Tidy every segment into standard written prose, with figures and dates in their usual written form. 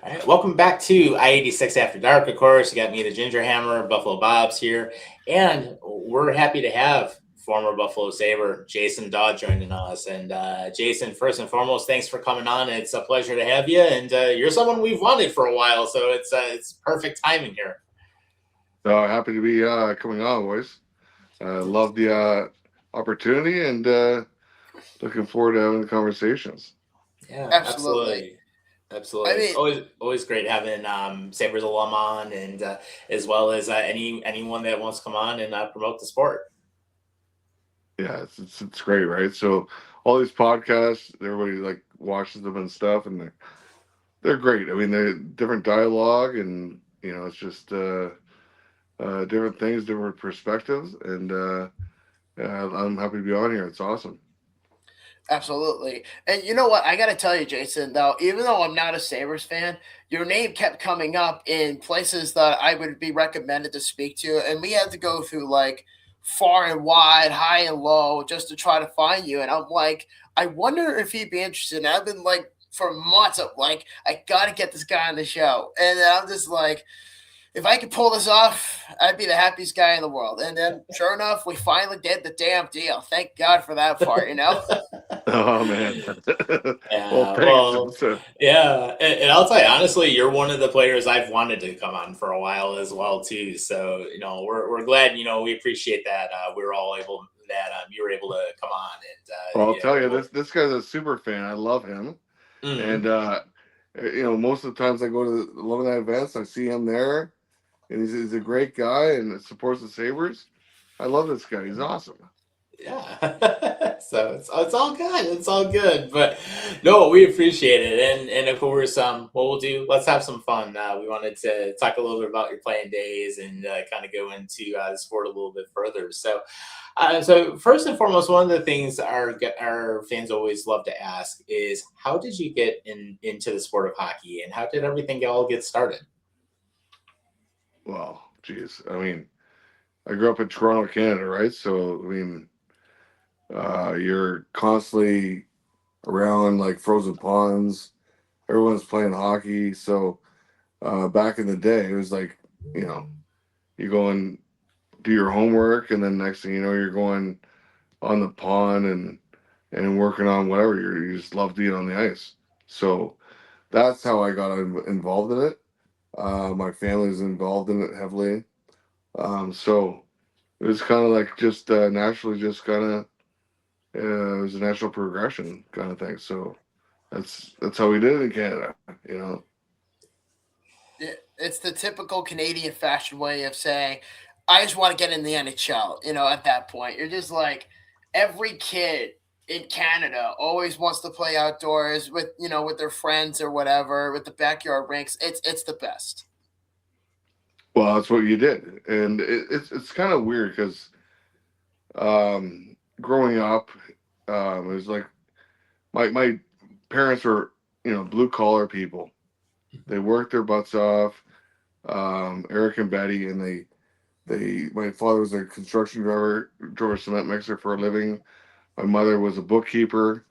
All right, welcome back to I-86 After Dark. Of course, you got me, the Ginger Hammer, Buffalo Bob's here, and we're happy to have former Buffalo Sabre Jason Dawe joining us. And Jason, first and foremost, thanks for coming on. It's a pleasure to have you, and you're someone we've wanted for a while, so it's perfect timing here. Happy to be coming on, boys. Love the opportunity and looking forward to having the conversations. Yeah, Absolutely. absolutely. Absolutely, I it's mean, always great having Sabres alum on, and as well as anyone that wants to come on and promote the sport. Yeah, it's great, right? So all these podcasts, everybody like watches them and stuff, and they're great. I mean, they're different dialogue, and it's just different things, different perspectives, and yeah, I'm happy to be on here. It's awesome. absolutely. And you know what? I got to tell you, Jason, though, even though I'm not a Sabres fan, your name kept coming up in places that I would be recommended to speak to. And we had to go through like far and wide, high and low just to try to find you. And I'm like, I wonder if he'd be interested. And I've been like, for months, I'm like, I got to get this guy on the show. And then I'm just like, if I could pull this off, I'd be the happiest guy in the world. And then, sure enough, we finally did the damn deal. Thank God for that part. Oh man. Well, Yeah, thanks. well, yeah, and I'll tell you honestly, you're one of the players I've wanted to come on for a while as well too. So we're glad. We appreciate that. We were all able that you were able to come on, and Well, I'll tell you, this guy's a super fan. I love him. And mhm. most of the times I go to the alumni events, I see him there, and he's a great guy and supports the Sabres. I love this guy. He's awesome. Yeah. So it's all good. It's all good. But no, we appreciate it. And of course, what we'll do, let's have some fun. We wanted to talk a little bit about your playing days and kind of go into the sport a little bit further. So first and foremost, one of the things our fans always love to ask is, how did you get into the sport of hockey, and how did everything all get started? Well, geez, I mean, I grew up in Toronto, Canada, right? So I mean, you're constantly around like frozen ponds. Everyone's playing hockey. So back in the day, it was like you know, you go and do your homework, and then next thing you know, you're going on the pond and working on whatever you just love being on the ice. So that's how I got involved in it. My family's involved in it heavily. So it was kind of like just naturally, just kind of it was a natural progression kind of thing. So that's how we did it in Canada. It's the typical Canadian fashion way of saying, I just want to get in the NHL. At that point, you're just like, every kid in Canada always wants to play outdoors with their friends or whatever, with the backyard rinks. It's the best. Well, that's what you did, and it's kind of weird because growing up, it was like my parents were blue collar people. They worked their butts off. Eric and Betty, and my father was a construction driver, drove a cement mixer for a living. My mother was a bookkeeper,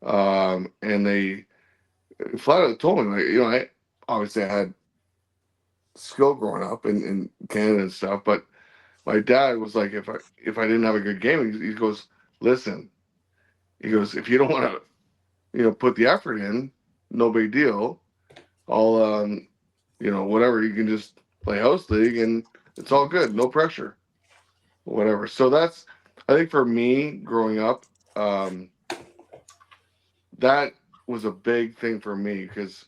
and they flat out told me, like, I obviously I had skill growing up in Canada and stuff, but my dad was like, if I didn't have a good game, he goes, listen, he goes, if you don't want to, put the effort in, no big deal. I'll, whatever, you can just play house league and it's all good, no pressure, whatever. So that's, I think for me growing up, um, that was a big thing for me because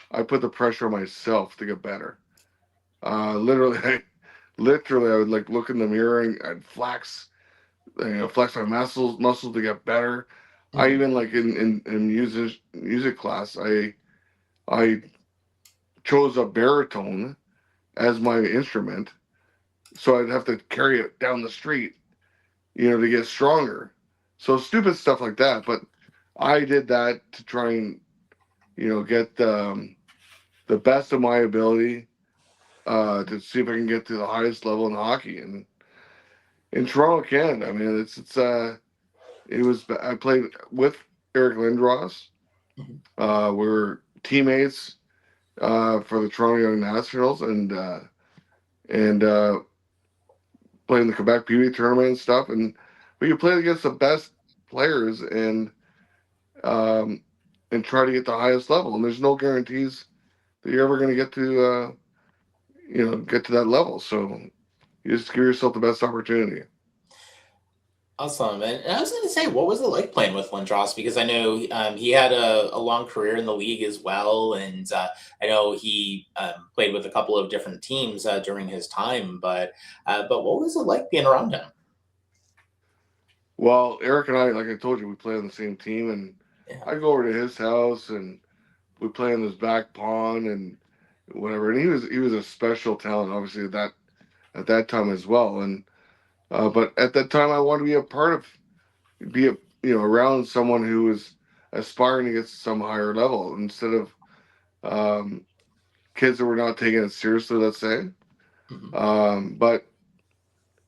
I put the pressure on myself to get better. Literally, literally, I would like look in the mirror and I'd flex my muscles to get better. I Mhm. even like in music class, I chose a baritone as my instrument, so I'd have to carry it down the street, to get stronger. So stupid stuff like that. But I did that to try and get the best of my ability to see if I can get to the highest level in hockey. And in Toronto, Canada, I mean, it was I played with Eric Lindros. Mhm. We were teammates for the Toronto Young Nationals and playing the Quebec Beauty tournament and stuff. And but you play against the best players um, and try to get the highest level. And there's no guarantees that you're ever going to get to get to that level. So you just give yourself the best opportunity. Awesome. And I was going to say, what was it like playing with Lindros? Because I know he had a long career in the league as well. And I know he played with a couple of different teams during his time. But what was it like being around him? Well, Eric and I, like I told you, we play on the same team, and Yeah. I go over to his house and we play in his back pond and whatever. And he was a special talent, obviously at that time as well. And but at that time, I wanted to be a part of, be a, around someone who was aspiring to get to some higher level instead of um, kids that were not taking it seriously. Let's say, Mhm. but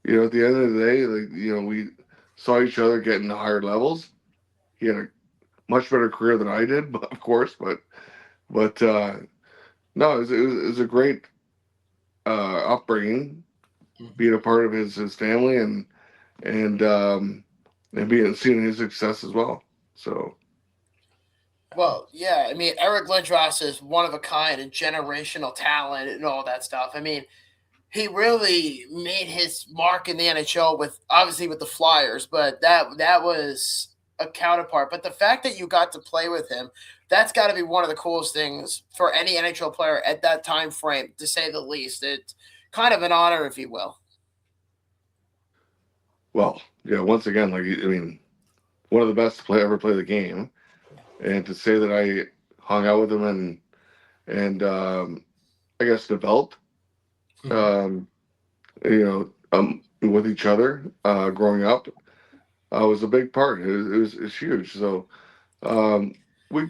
at the end of the day, like we saw each other getting to higher levels. He had a much better career than I did, but of course, but no, it was a great upbringing, Mhm. being a part of his family and being seeing his success as well. So Well, yeah, I mean, Eric Lindros is one of a kind and generational talent and all that stuff. I mean, he really made his mark in the NHL with obviously with the Flyers, but that was a counterpart. But the fact that you got to play with him, that's got to be one of the coolest things for any NHL player at that time frame, to say the least. It's kind of an honor, if you will. well, yeah, once again, like I mean, one of the best to ever play the game, and to say that I hung out with him and I guess developed Mhm. um, with each other growing up was a big part. It was huge. So um, we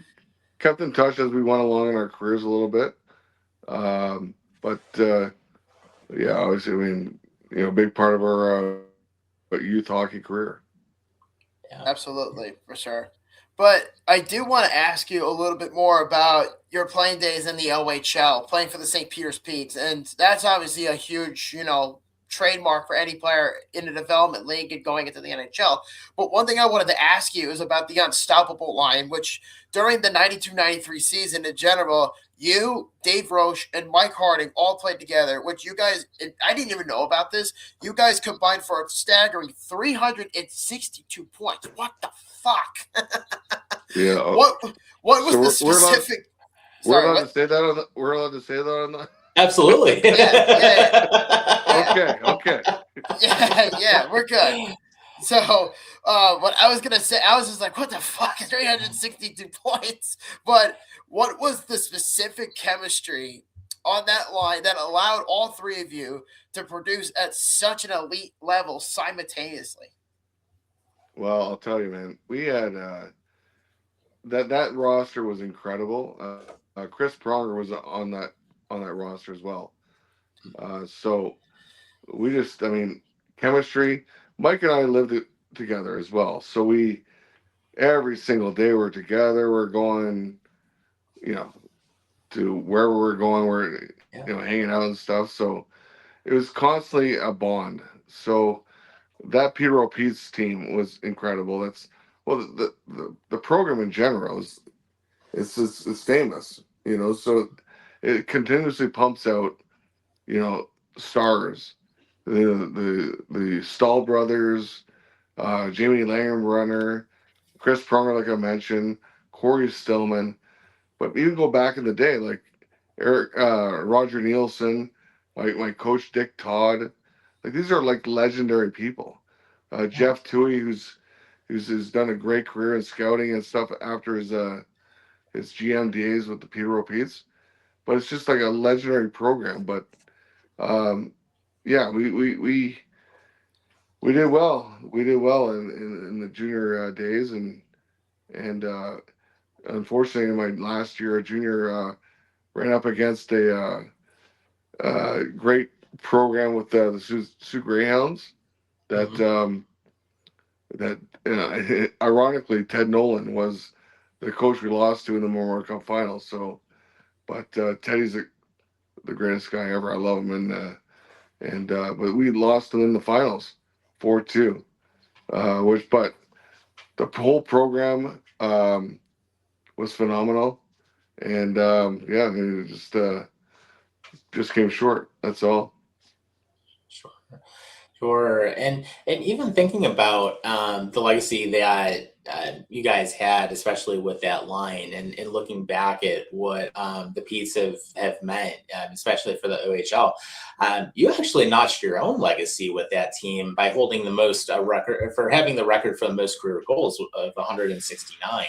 kept in touch as we went along in our careers a little bit. But yeah, obviously, I mean, a big part of our youth hockey career. Yeah. Absolutely, for sure. But I do want to ask you a little bit more about your playing days in the OHL, playing for the St. Peter's Petes, and that's obviously a huge, trademark for any player in the development league and going into the NHL. But one thing I wanted to ask you is about the unstoppable line, which during the 92-93 season in general, you, Dave Roche, and Mike Harding all played together, which you guys, I didn't even know about this. You guys combined for a staggering 362 points. What the fuck? Yeah. what what was So the we're allowed specific? we're Sorry, allowed to what? say that we're allowed to say that on Absolutely. Yeah, yeah, yeah, okay. yeah, yeah. We're good. So, what I was gonna say, I was just like, "What the fuck?" 362 points. But what was the specific chemistry on that line that allowed all three of you to produce at such an elite level simultaneously? Well, I'll tell you, man. We had that roster was incredible. Chris Pronger was on that roster as well. So we just, I mean, chemistry. Mike and I lived it together as well. So we every single day we're together. We're going, you know, to wherever we're going. We're Yeah. hanging out and stuff. So it was constantly a bond. So that Peter Pete's team was incredible. That's well, the program in general it's famous. So it continuously pumps out stars. The Stahl brothers, Jamie Langenbrunner, Chris Pronger, like I mentioned, Corey Stillman. But even go back in the day, like Roger Nielsen, my coach Dick Todd, like these are like legendary people. Yeah. Jeff Toohey, who's done a great career in scouting and stuff after his GM days with the Peter Pete's. But it's just like a legendary program. But um, yeah, we did well. We did well in the junior days, and unfortunately, in my last year, a junior ran up against a great program with the Sioux Greyhounds. That Mhm. that ironically, Ted Nolan was the coach we lost to in the Memorial Cup Finals. So But Teddy's the greatest guy ever. I love him, but we lost him in the finals, 4-2. But the whole program was phenomenal, and yeah, I mean, it just came short. That's all. Sure. Sure, and even thinking about the legacy that you guys had, especially with that line, and looking back at what the Petes have meant, especially for the OHL, you actually notched your own legacy with that team by holding the most record for having the record for the most career goals of 169.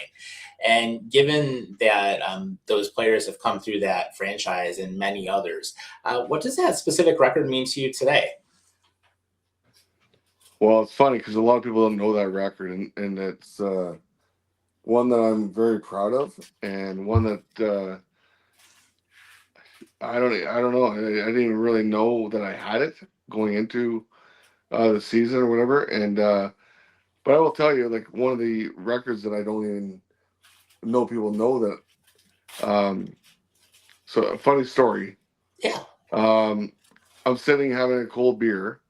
And given that those players have come through that franchise and many others, what does that specific record mean to you today? Well, it's funny because a lot of people don't know that record, and it's one that I'm very proud of, and one that I don't know. I didn't even really know that I had it going into the season or whatever. And but I will tell you, like one of the records that I don't even know people know that. So a funny story. Yeah. I'm sitting having a cold beer.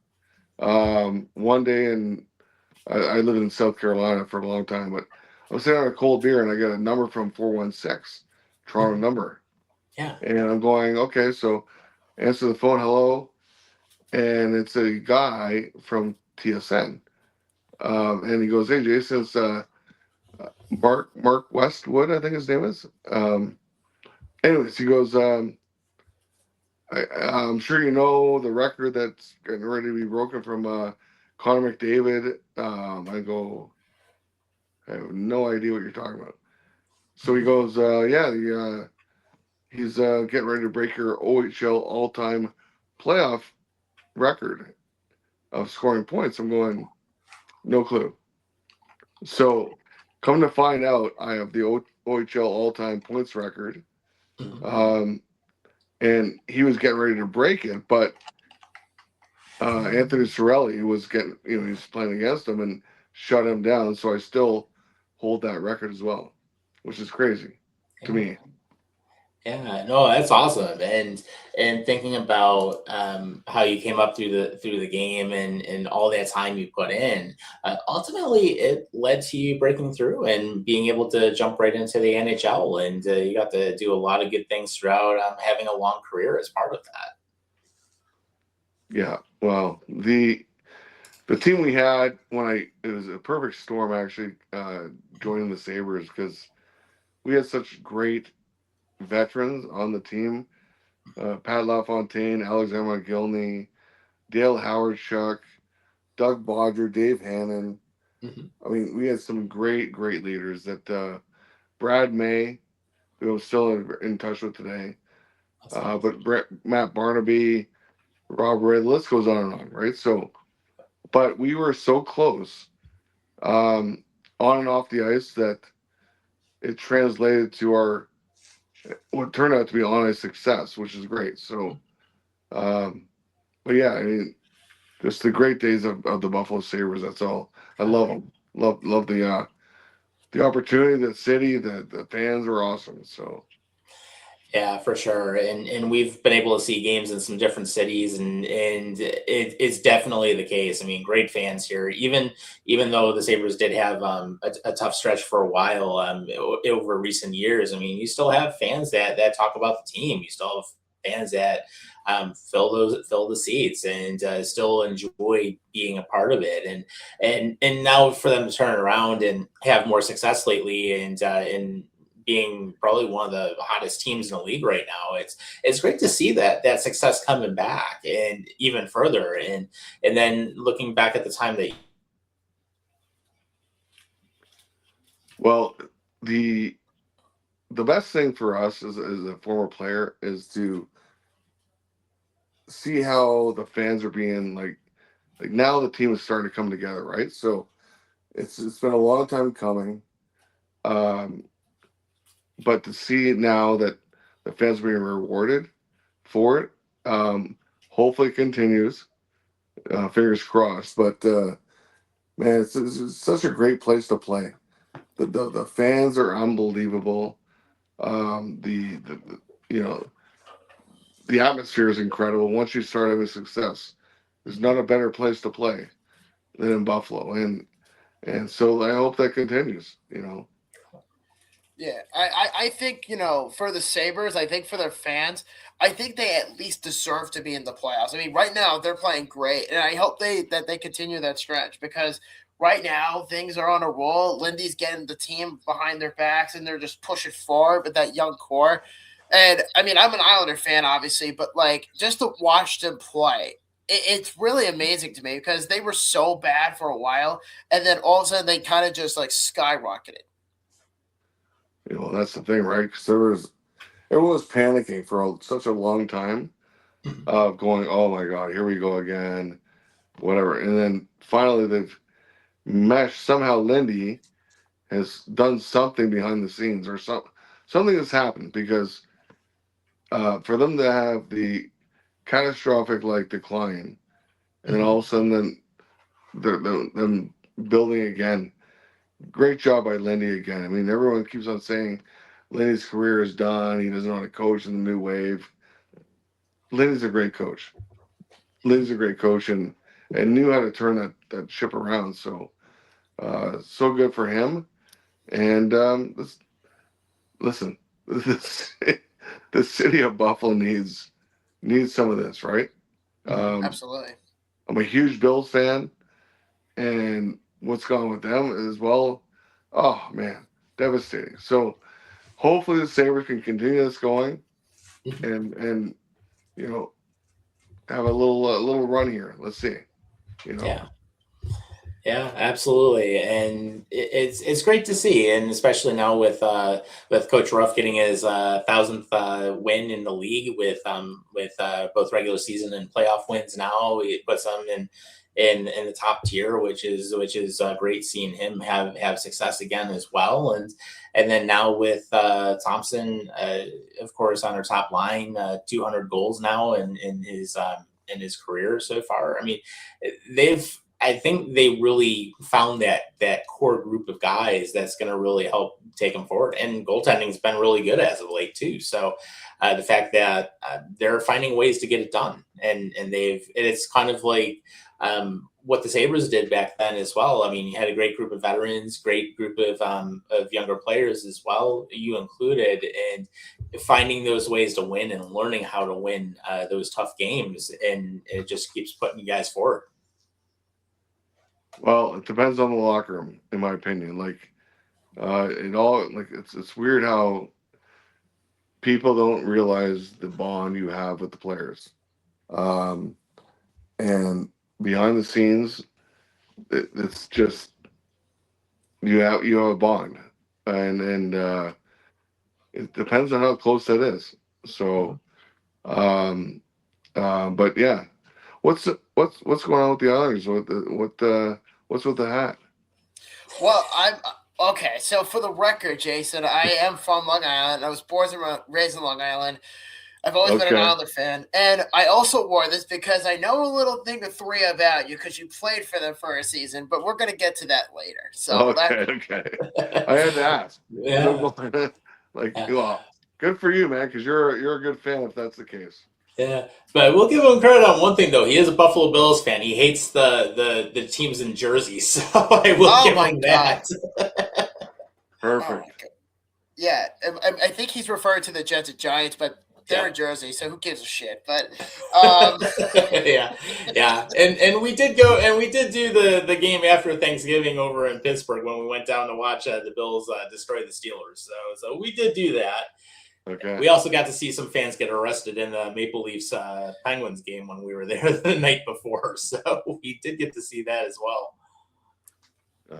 One day, and I lived in South Carolina for a long time, but I was sitting on a cold beer, and I got a number from 416, Toronto number. Yeah. And I'm going, okay, so answer the phone, hello, and it's a guy from TSN. And he goes, hey, Jason, it's Mark Westwood, I think his name is. Anyways, he goes, I'm sure you know the record that's getting ready to be broken from Connor McDavid. I go, I have no idea what you're talking about. So he goes, he's getting ready to break your OHL all-time playoff record of scoring points. I'm going, no clue. So come to find out, I have the OHL all-time points record. And he was getting ready to break it, but Anthony Cirelli was getting, he's playing against him and shut him down. So I still hold that record as well, which is crazy to me. Yeah, no, that's awesome. And thinking about how you came up through the game and all that time you put in, ultimately it led to you breaking through and being able to jump right into the NHL. And you got to do a lot of good things throughout having a long career as part of that. Yeah, well, the team we had it was a perfect storm actually joining the Sabres because we had such great veterans on the team. Pat LaFontaine, Alexander Gilney, Dale Howard-Chuck, Doug Bodger, Dave Hannon. I mean, we had some great leaders that Brad May, who I'm still in touch with today, but Matt Barnaby, Rob Ray, the list goes on and on, right? So, but we were so close on and off the ice that it translated to what turned out to be on ice success, which is great. So, but yeah, I mean, just the great days of the Buffalo Sabres. That's all. I love them. Love the opportunity, the city, the fans were awesome. So. Yeah, for sure. And we've been able to see games in some different cities, and it's definitely the case. I mean, great fans here. Even though the Sabres did have a tough stretch for a while over recent years, I mean, you still have fans that talk about the team. You still have fans that fill the seats and still enjoy being a part of it. And now for them to turn around and have more success lately, and being probably one of the hottest teams in the league right now, it's great to see that success coming back and even further. And then looking back at the time that. Well, the best thing for us as a former player is to see how the fans are being like now the team is starting to come together, right? So it's been a long time coming. But to see it now that the fans are being rewarded for it, hopefully it continues. Fingers crossed. But man, it's such a great place to play. The fans are unbelievable. The you know, the atmosphere is incredible. Once you start having success, there's not a better place to play than in Buffalo, and so I hope that continues. Yeah, I think, for the Sabres, I think for their fans, I think they at least deserve to be in the playoffs. I mean, right now they're playing great, and I hope they continue that stretch because right now things are on a roll. Lindy's getting the team behind their backs, and they're just pushing forward with that young core. And I mean, I'm an Islander fan, obviously, but like just to watch them play, it's really amazing to me because they were so bad for a while, and then all of a sudden they kind of just like skyrocketed. That's the thing, right? Because everyone was panicking for such a long time, going, "Oh my God, here we go again," whatever. And then finally, they've meshed. Somehow, Lindy has done something behind the scenes, or something has happened because for them to have the catastrophic decline, and then all of a sudden, then them building again. Great job by Lindy again. I mean, everyone keeps on saying Lindy's career is done. He doesn't want to coach in the new wave. Lindy's a great coach. Lindy's a great coach and knew how to turn that ship around. So so good for him. And listen, this, the city of Buffalo needs some of this, right? Um, Absolutely. I'm a huge Bills fan, and what's gone with them as well. Oh man, devastating. So hopefully the Sabres can continue this going and you know have a little run here. Let's see. You know. Yeah. Yeah, absolutely, and it's great to see, and especially now with Coach Ruff getting his 1,000th win in the league with both regular season and playoff wins. Now it puts them in the top tier, which is great seeing him have success again as well, and then now with Thompson, of course, on our top line, 200 goals now in his career so far. I mean, they've I think they really found that core group of guys that's going to really help take them forward. And goaltending's been really good as of late too. So the fact that they're finding ways to get it done, and it's kind of like what the Sabres did back then as well. I mean, you had a great group of veterans, great group of younger players as well, you included, and finding those ways to win and learning how to win those tough games, and it just keeps putting you guys forward. Well, it depends on the locker room, in my opinion. It's weird how people don't realize the bond you have with the players. Um, and behind the scenes, it's just you have a bond, and it depends on how close that is. So, um, but yeah, what's going on with the others? What's with the hat? Well, I'm okay. So for the record, Jason, I am from Long Island. I was born and raised in Long Island. I've always been an Okay, Islander fan, and I also wore this because I know a little thing or three about you because you played for them for a season. But we're gonna get to that later. So that okay. I had to ask. No, Yeah, yeah, well, good for you, man, because you're a good fan if that's the case. yeah. But we'll give him credit on one thing though. He is a Buffalo Bills fan. He hates the teams in Jersey, so I will oh give my him god, that. oh my Perfect. god, yeah. I think he's referring to the Jets and Giants, but they're Yep. in Jersey, so who gives a shit? But um, Yeah, yeah, and we did go and we did do the game after Thanksgiving over in Pittsburgh when we went down to watch the Bills destroy the Steelers. So we did do that. Okay. We also got to see some fans get arrested in the Maple Leafs Penguins game when we were there the night before. So we did get to see that as well.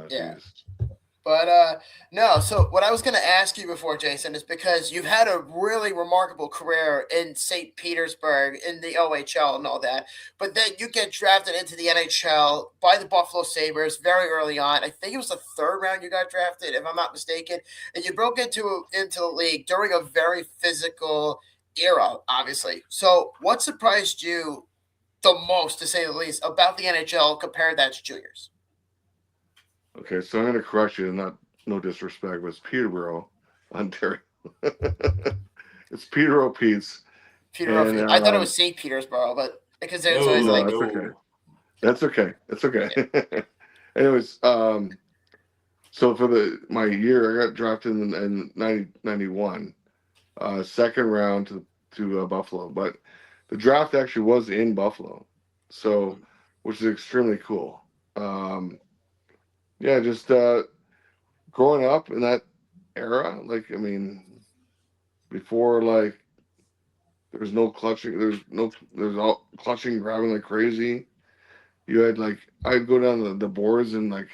yeah. Jeez. But no, so what I was going to ask you before, Jason, is because you've had a really remarkable career in St. Petersburg in the OHL and all that, but then you get drafted into the NHL by the Buffalo Sabres very early on. I think it was the third round you got drafted, if I'm not mistaken, and you broke into the league during a very physical era, obviously. So, what surprised you the most, to say the least, about the NHL compared that to juniors? Okay, so I'm going to correct you, not no disrespect, but it's Peterborough, Ontario. It's Peterborough Pete's. Peter And I thought it was St. Petersburg, but because there's always No, like that's okay. That's okay. That's okay. Anyways, so for my year, I got drafted in 91, second round to Buffalo. But the draft actually was in Buffalo, so which is extremely cool. Yeah, just growing up in that era, like I mean, before like there's no clutching, there's all clutching, grabbing like crazy. You had like I'd go down the boards and like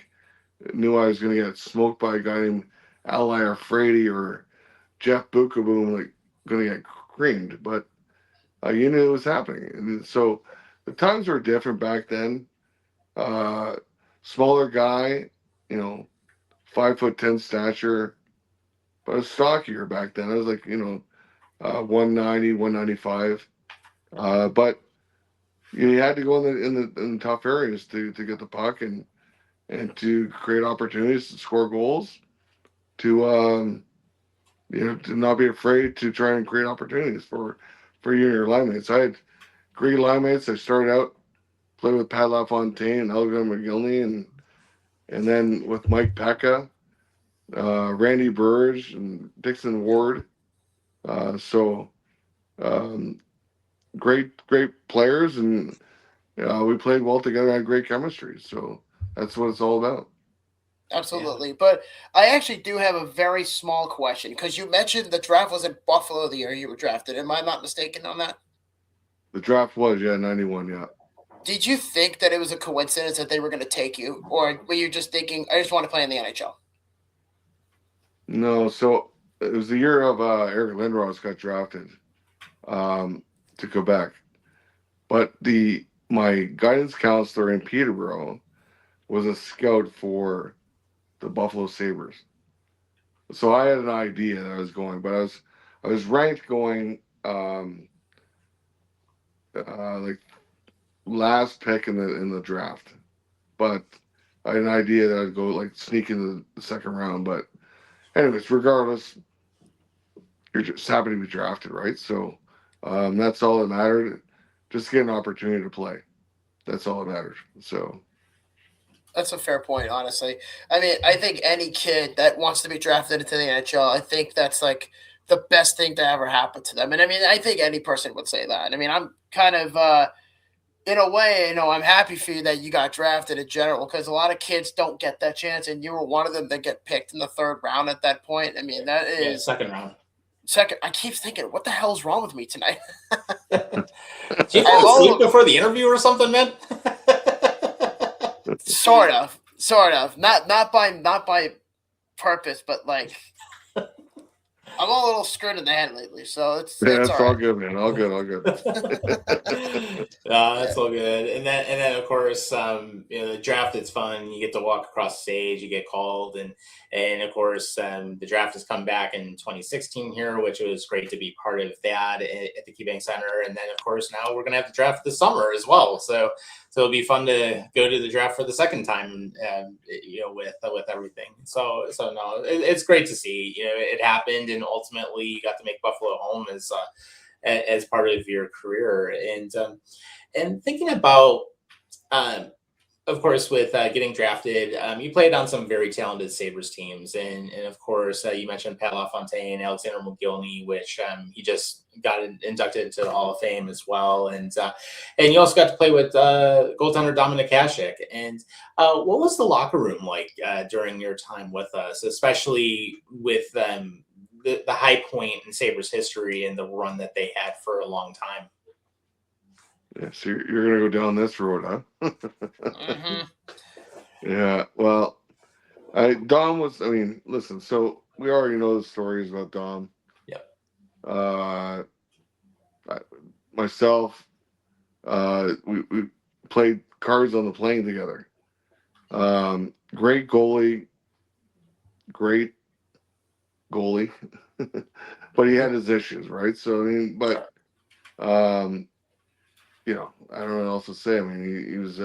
knew I was gonna get smoked by a guy named Allier Frady or Jeff Bukaboom, like gonna get creamed, but you knew it was happening, and so the times were different back then. Uh, Smaller guy, you know, 5'10" stature, but I was stockier back then. I was like, 190, 195. But you had to go in the tough areas to get the puck and to create opportunities to score goals, to to not be afraid to try and create opportunities for you and your line mates. I had great line mates. I started out playing with Pat LaFontaine and Elgin McGillney, and then with Mike Pekka, Randy Burge, and Dixon Ward. So great players, and we played well together. Had great chemistry. So that's what it's all about. absolutely. Yeah. But I actually do have a very small question because you mentioned the draft was in Buffalo the year you were drafted. Am I not mistaken on that? The draft was 91, yeah. Did you think that it was a coincidence that they were going to take you, or were you just thinking, I just want to play in the NHL? No, so it was the year of Eric Lindros got drafted to Quebec, but my guidance counselor in Peterborough was a scout for the Buffalo Sabres. So I had an idea that I was going, but I was ranked going like last pick in the draft, but I had an idea that I'd go like sneak into the second round. But anyways, regardless, you're just happy to be drafted, right? So that's all that mattered. Just get an opportunity to play. That's all that matters. So that's a fair point, honestly. I mean, I think any kid that wants to be drafted into the NHL, I think that's like the best thing to ever happen to them. And I mean, I think any person would say that. I mean, I'm kind of in a way, I'm happy for you that you got drafted in general because a lot of kids don't get that chance, and you were one of them that get picked in the third round at that point. I mean, that is second round. Second, I keep thinking, what the hell's wrong with me tonight? Do you fall asleep before the interview or something, man? Sort of. Not by purpose, but like I'm a little screwed in the head lately, so it's all good, man. All good. That's all good. And then of course, the draft is fun. You get to walk across the stage, you get called, and of course, the draft has come back in 2016 here, which was great to be part of that at the KeyBank Center. And then of course, now we're gonna have the draft this summer as well. So it'll be fun to go to the draft for the second time, with everything. So no, it's great to see. It happened, and ultimately you got to make Buffalo home as part of your career. And thinking about, of course, with getting drafted, you played on some very talented Sabres teams, and of course you mentioned Pat LaFontaine, Alexander McGillney, which he just got inducted into the Hall of Fame as well, and you also got to play with goaltender Dominik Hasek. And what was the locker room like during your time with us, especially with the high point in Sabres history and the run that they had for a long time? Yeah, so you're gonna go down this road, huh? Mm-hmm. Yeah. Well, Dom was. I mean, listen. So we already know the stories about Dom. Yep. Myself, we played cards on the plane together. Great goalie, but he had his issues, right? So I mean, but I don't know what else to say. I mean, he was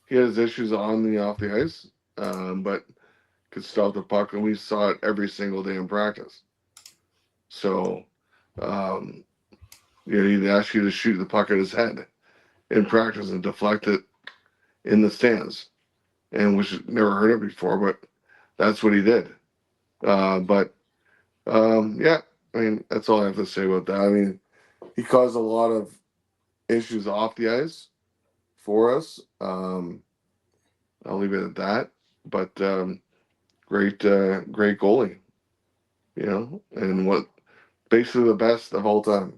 he had his issues on the off the ice, but could stop the puck, and we saw it every single day in practice. So Um, he'd ask you to shoot the puck at his head in practice and deflect it in the stands, and which never heard of before, but that's what he did. But yeah, I mean, that's all I have to say about that. I mean, he caused a lot of issues off the ice for us. I'll leave it at that. But great goalie, and what basically the best of all time.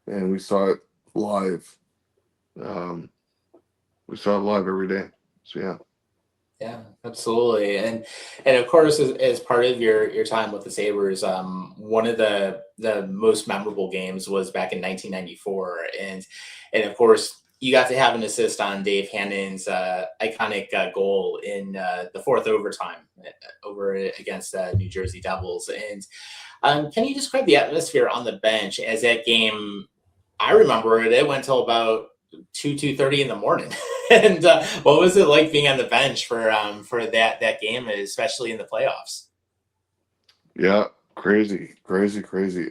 And we saw it live. Um, we saw it live every day. So yeah. Yeah, absolutely, and of course, as part of your time with the Sabres, one of the most memorable games was back in 1994, and of course, you got to have an assist on Dave Hannon's iconic goal in the fourth overtime over against New Jersey Devils. And can you describe the atmosphere on the bench as that game? I remember it. It went till about 2:30 in the morning. And what was it like being on the bench for that game, especially in the playoffs? Yeah, crazy, crazy, crazy.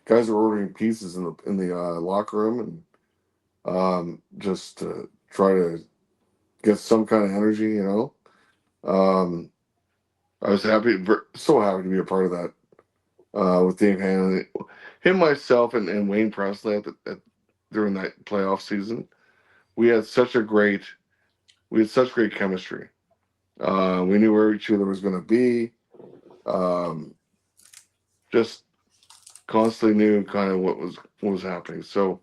Guys were ordering pizzas in the locker room, and just to try to get some kind of energy. Um, I was so happy to be a part of that with Dave Hannon, him, myself, and Wayne Presley during that playoff season. We had such great chemistry. We knew where each other was going to be. Um, just constantly knew kind of what was happening. So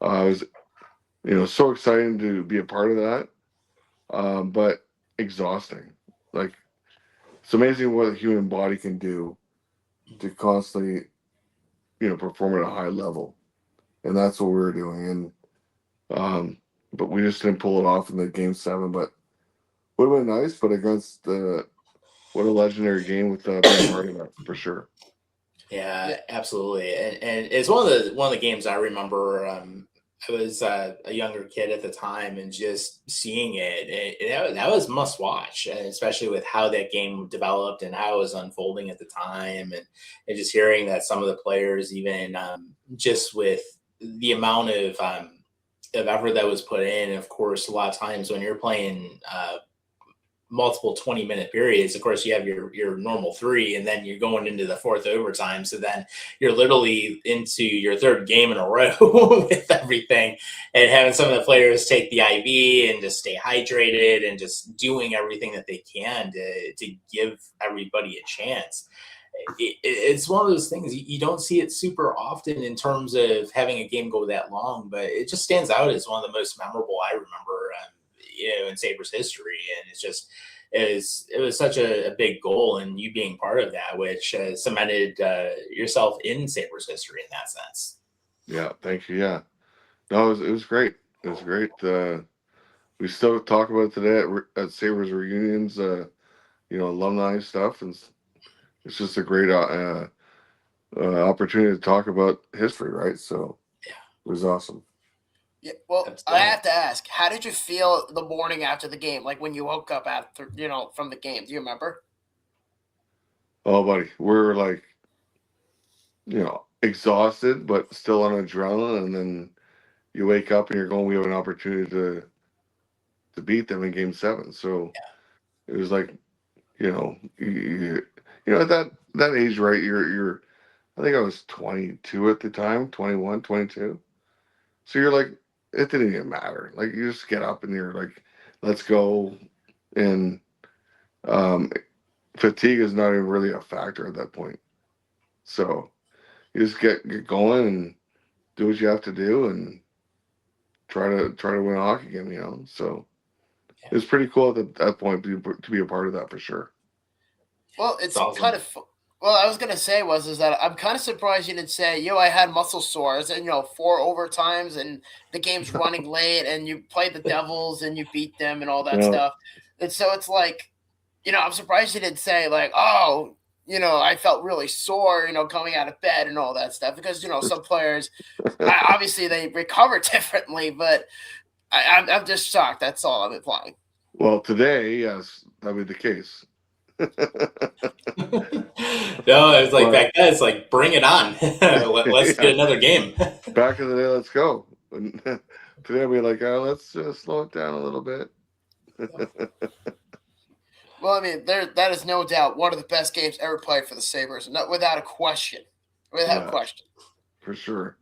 I was, so excited to be a part of that, but exhausting. Like, it's amazing what a human body can do to constantly, perform at a high level, and that's what we were doing. And but we just didn't pull it off in the game 7. But would have been nice. But against what a legendary game with being part of that for sure. Yeah, Yeah. absolutely, and it's one of the games I remember. I was a younger kid at the time, and just seeing that was must watch, especially with how that game developed and how it was unfolding at the time, and just hearing that some of the players, even just with the amount of effort that was put in. Of course, a lot of times when you're playing multiple 20-minute periods, of course you have your normal 3, and then you're going into the fourth overtime, so then you're literally into your third game in a row with everything, and having some of the players take the IV and just stay hydrated and just doing everything that they can to give everybody a chance. It's one of those things you don't see it super often in terms of having a game go that long, but it just stands out as one of the most memorable I remember, in Sabres history. And it was such a big goal, and you being part of that, which cemented yourself in Sabres history in that sense. Yeah, thank you. Yeah, no, it was great. It was great. We still talk about it today at Sabres reunions. Alumni stuff, and it's just a great opportunity to talk about history, right? So Yeah, it was awesome. Yeah, well, I absolutely. have to ask, how did you feel the morning after the game? Like when you woke up after, from the game? Do you remember? Oh, buddy, we're like, exhausted, but still on adrenaline, and then you wake up and you're going, we have an opportunity to beat them in Game 7. So it was like, at that age, right? You're. I think I was 22 at the time, 21, 22. So you're like, it didn't even matter. Like, you just get up and you're like, let's go. And um, fatigue is not even really a factor at that point. So you just get going and do what you have to do and try to win a hockey game. So Yeah, it's pretty cool at that point to be a part of that for sure. Well, it's it's kind awesome. of. Well, I was gonna say is that I'm kind of surprised you didn't say, I had muscle sores and 4 overtimes and the game's running late and you played the Devils and you beat them and all that No, stuff. And so it's like, I'm surprised you didn't say like, oh, I felt really sore, coming out of bed and all that stuff because some players, obviously they recover differently, but I'm just shocked. That's all I'm implying. well, today, yes, that'd be the case. No, it was like But- back then. It's like, bring it on. Let's Yeah. get another game. Back in the day, let's go. And today, we're like, let's slow it down a little bit. Well, I mean, that is no doubt one of the best games ever played for the Sabres, without a question. Without Yeah. question. For sure.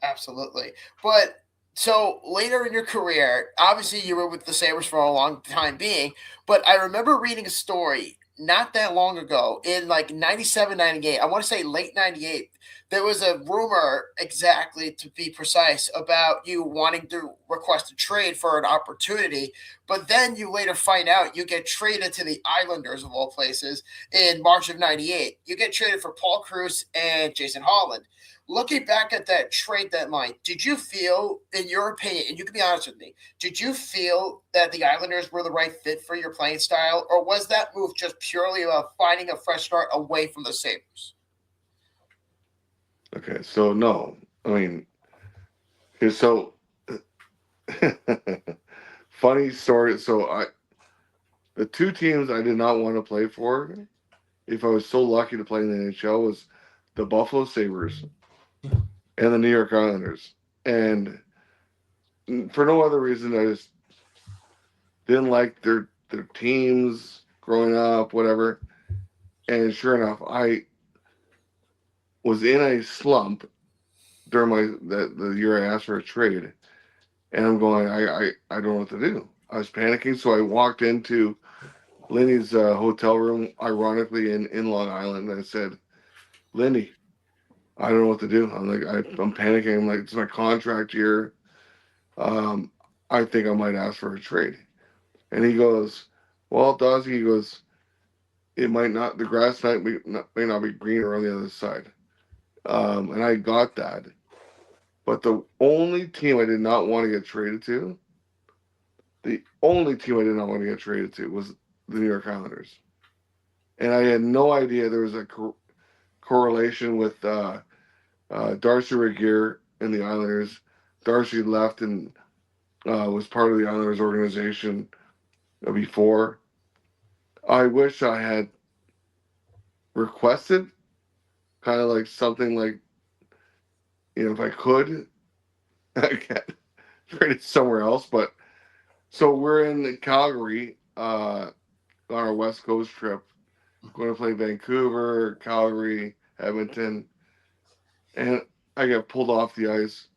Absolutely. But so later in your career, obviously you were with the Sabres for a long time being, but I remember reading a story not that long ago in like 97, 98. I want to say late 98. There was a rumor, exactly to be precise, about you wanting to request a trade for an opportunity. But then you later find out you get traded to the Islanders, of all places, in March of 98. You get traded for Paul Cruz and Jason Holland. Looking back at that trade deadline, did you feel, in your opinion, and you can be honest with me, did you feel that the Islanders were the right fit for your playing style, or was that move just purely about finding a fresh start away from the Sabres? Okay, so no. I mean, so funny story. So the two teams I did not want to play for, if I was so lucky to play in the NHL, was the Buffalo Sabres and the New York Islanders. And for no other reason, I just didn't like their teams growing up, whatever. And sure enough, I was in a slump during the year I asked for a trade, and I'm going, I don't know what to do. I was panicking, so I walked into Lindy's hotel room, ironically in Long Island, and I said, Lindy, I don't know what to do. I'm like, I'm panicking. I'm like, it's my contract year. I think I might ask for a trade. And he goes, well, Dawsey, he goes, it might not, the grass may not be greener on the other side. And I got that. But the only team I did not want to get traded to, was the New York Islanders. And I had no idea there was a correlation with Darcy Regier and the Islanders. Darcy left and was part of the Islanders organization before. I wish I had requested kind of like something like, if I could, I get traded somewhere else. But so we're in Calgary on our West Coast trip, going to play Vancouver, Calgary, Edmonton, and I get pulled off the ice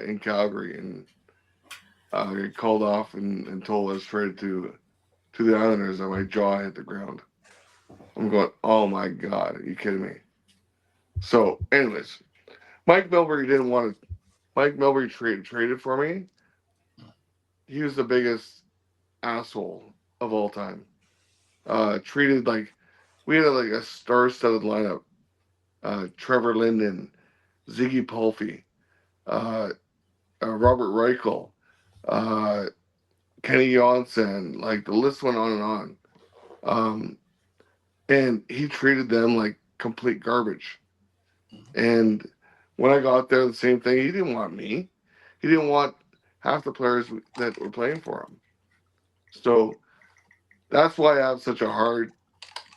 in Calgary, and I get called off and told I was traded to the Islanders, and my jaw hit the ground. I'm going, oh my God, are you kidding me? So, anyways, Mike Milbury traded for me. He was the biggest asshole of all time. Treated like we had like a star-studded lineup. Trevor Linden, Ziggy Palffy, Robert Reichel, Kenny Johnson, like the list went on and on. And he treated them like complete garbage. And when I got there, the same thing. He didn't want me. He didn't want half the players that were playing for him. So that's why I have such a hard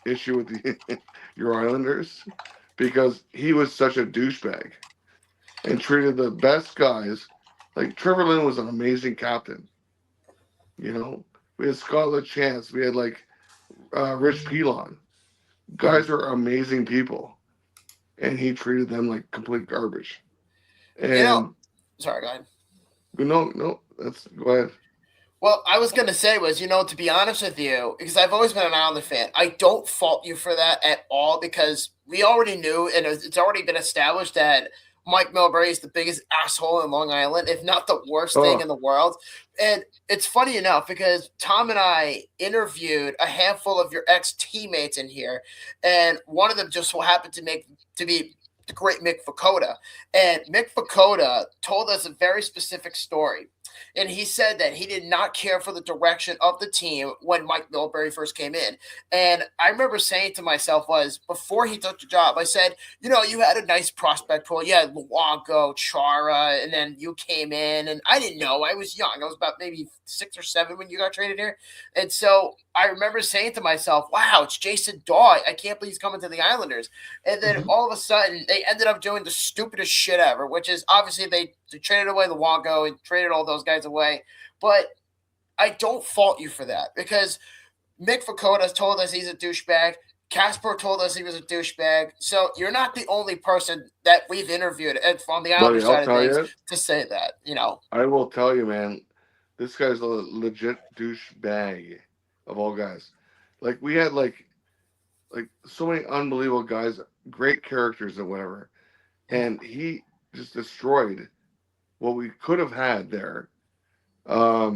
issue with your Islanders, because he was such a douchebag and treated the best guys. Like Trevor Linden was an amazing captain. We had Scott LaChance. We had like Rich Pilon. Guys are amazing people, and he treated them like complete garbage. And sorry, go ahead. No, go ahead. Well, I was going to say was, to be honest with you, because I've always been an Islander fan, I don't fault you for that at all, because we already knew, and it's already been established that Mike Milbury is the biggest asshole in Long Island, if not the worst thing in the world. And it's funny enough, because Tom and I interviewed a handful of your ex-teammates in here, and one of them just so happened to be the great Mick Vukota. And Mick Vukota told us a very specific story. And he said that he did not care for the direction of the team when Mike Milbury first came in. And I remember saying to myself before he took the job, I said, you had a nice prospect pool. You had Luongo, Chara, and then you came in. And I didn't know. I was young. I was about maybe 6 or 7 when you got traded here. And so I remember saying to myself, wow, it's Jason Dawe. I can't believe he's coming to the Islanders. And then all of a sudden, they ended up doing the stupidest shit ever, which is obviously they traded away Luongo and traded all those guys away. But I don't fault you for that because Mick Fakota told us he's a douchebag. Casper told us he was a douchebag. So you're not the only person that we've interviewed on the Islander Buddy, I'll side of tell things you, to say that, you know. I will tell you, man, this guy's a legit douchebag of all guys. Like we had like so many unbelievable guys, great characters and whatever, and he just destroyed what we could have had there. Yeah,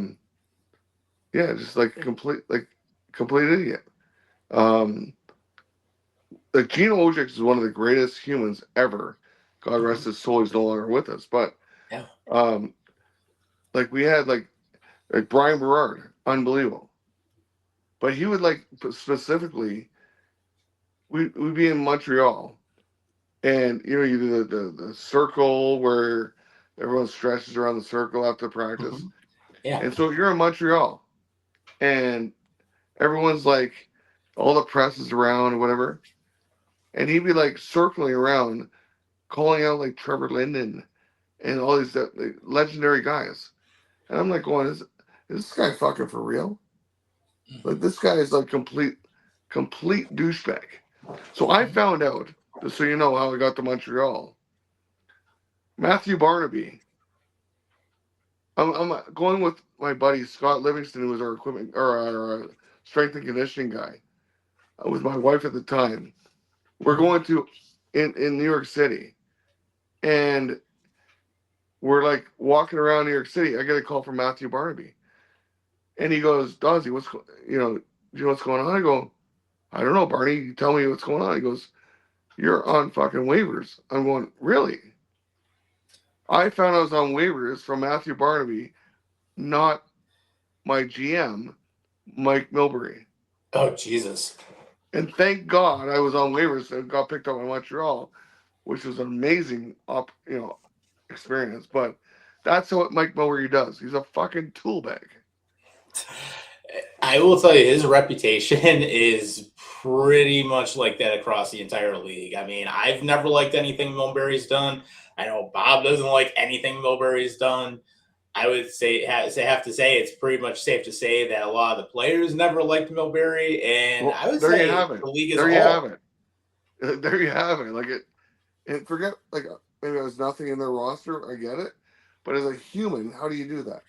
just like complete idiot. Like Gino Ojek is one of the greatest humans ever. God rest his soul, he's no longer with us. But Yeah. like we had like Brian Berard, unbelievable. But he would like specifically, we'd be in Montreal, and you do the circle where everyone stretches around the circle after practice. Yeah. And so you're in Montreal, and everyone's like, all the press is around or whatever, and he'd be like circling around, calling out like Trevor Linden and all these legendary guys. And I'm like going, is this guy fucking for real? Like this guy is like complete douchebag. So I found out, just so you know how I got to Montreal, Matthew Barnaby. I'm going with my buddy Scott Livingston, who was our equipment or our strength and conditioning guy, with my wife at the time. We're going to in New York City, and we're like walking around New York City. I get a call from Matthew Barnaby, and he goes, "Dozzy, do you know what's going on?" I go, "I don't know, Barney. You tell me what's going on." He goes, "You're on fucking waivers." I'm going, "Really?" I found I was on waivers from Matthew Barnaby, not my GM, Mike Milbury. Oh, Jesus. And thank God I was on waivers and got picked up by Montreal, which was an amazing experience. But that's what Mike Milbury does. He's a fucking tool bag. I will tell you, his reputation is pretty much like that across the entire league. I mean, I've never liked anything Milbury's done. I know Bob doesn't like anything Milbury's done. I would have to say it's pretty much safe to say that a lot of the players never liked Milbury, and I would say the league as a whole. There you have it. Like it, and forget like maybe there's nothing in their roster. I get it, but as a human, how do you do that?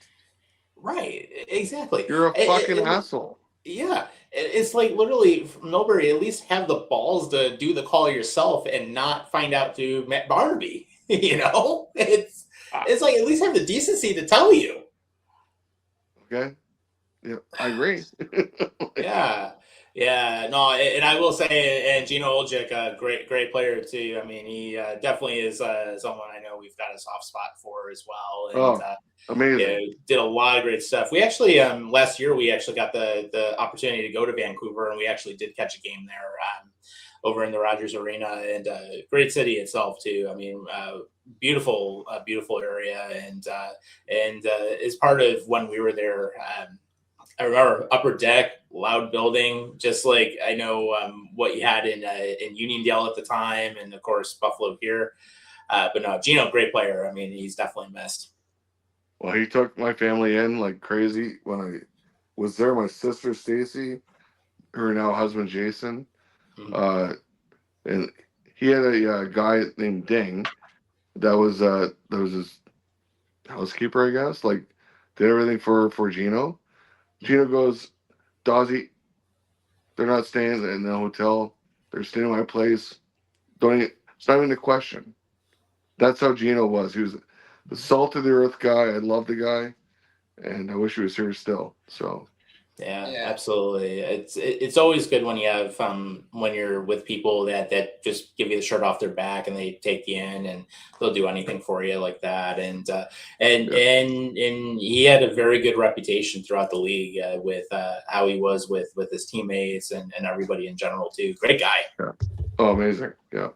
Right, exactly. You're a fucking asshole. Yeah, it's like literally Milbury at least have the balls to do the call yourself and not find out to Matt Barnaby. It's like at least have the decency to tell you. Okay. Yeah, I agree. Yeah. No, and I will say, and Gino Ojek, a great player too. I mean, he definitely is someone I know we've got a soft spot for as well. And amazing. Yeah, did a lot of great stuff. We actually last year we actually got the opportunity to go to Vancouver, and we actually did catch a game there over in the Rogers Arena, and great city itself too. I mean, beautiful area, and as part of when we were there, I remember upper deck, loud building, just like I know what you had in Uniondale at the time, and of course Buffalo here. But no, Gino, great player. I mean, he's definitely missed. Well, he took my family in like crazy when I was there. My sister Stacy, her now husband Jason, and he had a guy named Ding that was his housekeeper, I guess. Like did everything for Gino. Gino goes, Dozzy, they're not staying in the hotel. They're staying at my place. It's not even a question. That's how Gino was. He was the salt of the earth guy. I love the guy, and I wish he was here still. So, yeah. Absolutely. It's always good when you have when you're with people that just give you the shirt off their back and they take you in and they'll do anything for you like that. And he had a very good reputation throughout the league with how he was with his teammates and everybody in general too. Great guy. Yeah. Oh, amazing. Yeah.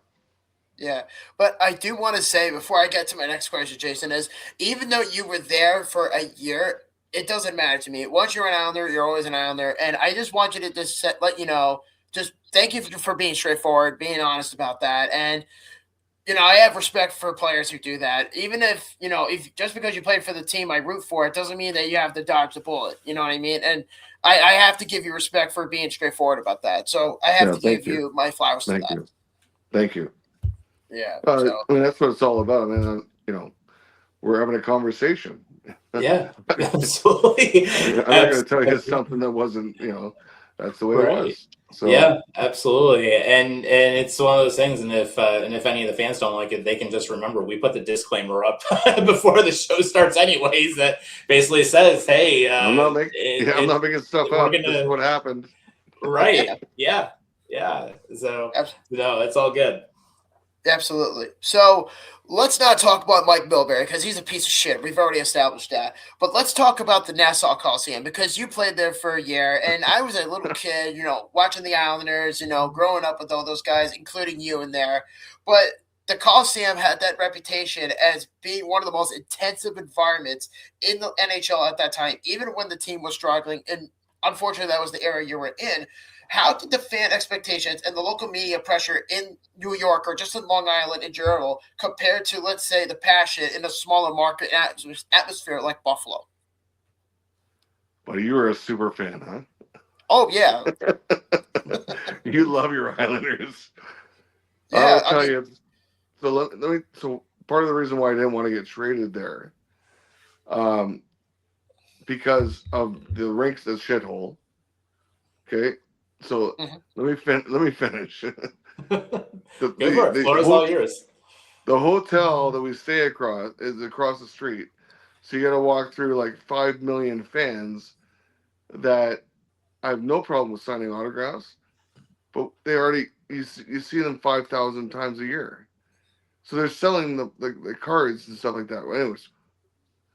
Yeah, but I do want to say before I get to my next question, Jason, is even though you were there for a year, It doesn't matter to me. Once you're an Islander, you're always an Islander, and I just want you to just let you know. Just thank you for being straightforward, being honest about that, and I have respect for players who do that. Even if if just because you played for the team I root for, it doesn't mean that you have to dodge the bullet. You know what I mean? And I have to give you respect for being straightforward about that. So I have Yeah, to thank give you. you my flowers to Thank that. you. Thank you. Yeah. I So mean, that's what it's all about. I mean, we're having a conversation. Yeah, absolutely. I'm not going to tell you something that wasn't, that's the way it Right. was. So Yeah, absolutely. And it's one of those things. And if any of the fans don't like it, they can just remember we put the disclaimer up before the show starts, anyways. That basically says, "Hey, I'm not making stuff we're up. This is gonna what happened." right, yeah. So no, it's all good. absolutely. So let's not talk about Mike Milbury because he's a piece of shit. We've already established that. But let's talk about the Nassau Coliseum because you played there for a year, and I was a little kid, watching the Islanders, growing up with all those guys, including you in there. But the Coliseum had that reputation as being one of the most intensive environments in the NHL at that time, even when the team was struggling. And unfortunately, that was the era you were in. How did the fan expectations and the local media pressure in New York or just in Long Island in general compare to, let's say, the passion in a smaller market atmosphere like Buffalo? But you were a super fan, huh? Oh, yeah. You love your Islanders. Yeah. I'll tell you. So let me. So part of the reason why I didn't want to get traded there, because of the rink's a shithole. Okay, so let me finish. Go for it. Floor is all yours. The hotel that we stay across is across the street, so you got to walk through like 5 million fans that I have no problem with signing autographs, but they already you see them 5,000 times a year, so they're selling the cards and stuff like that. Well, anyways,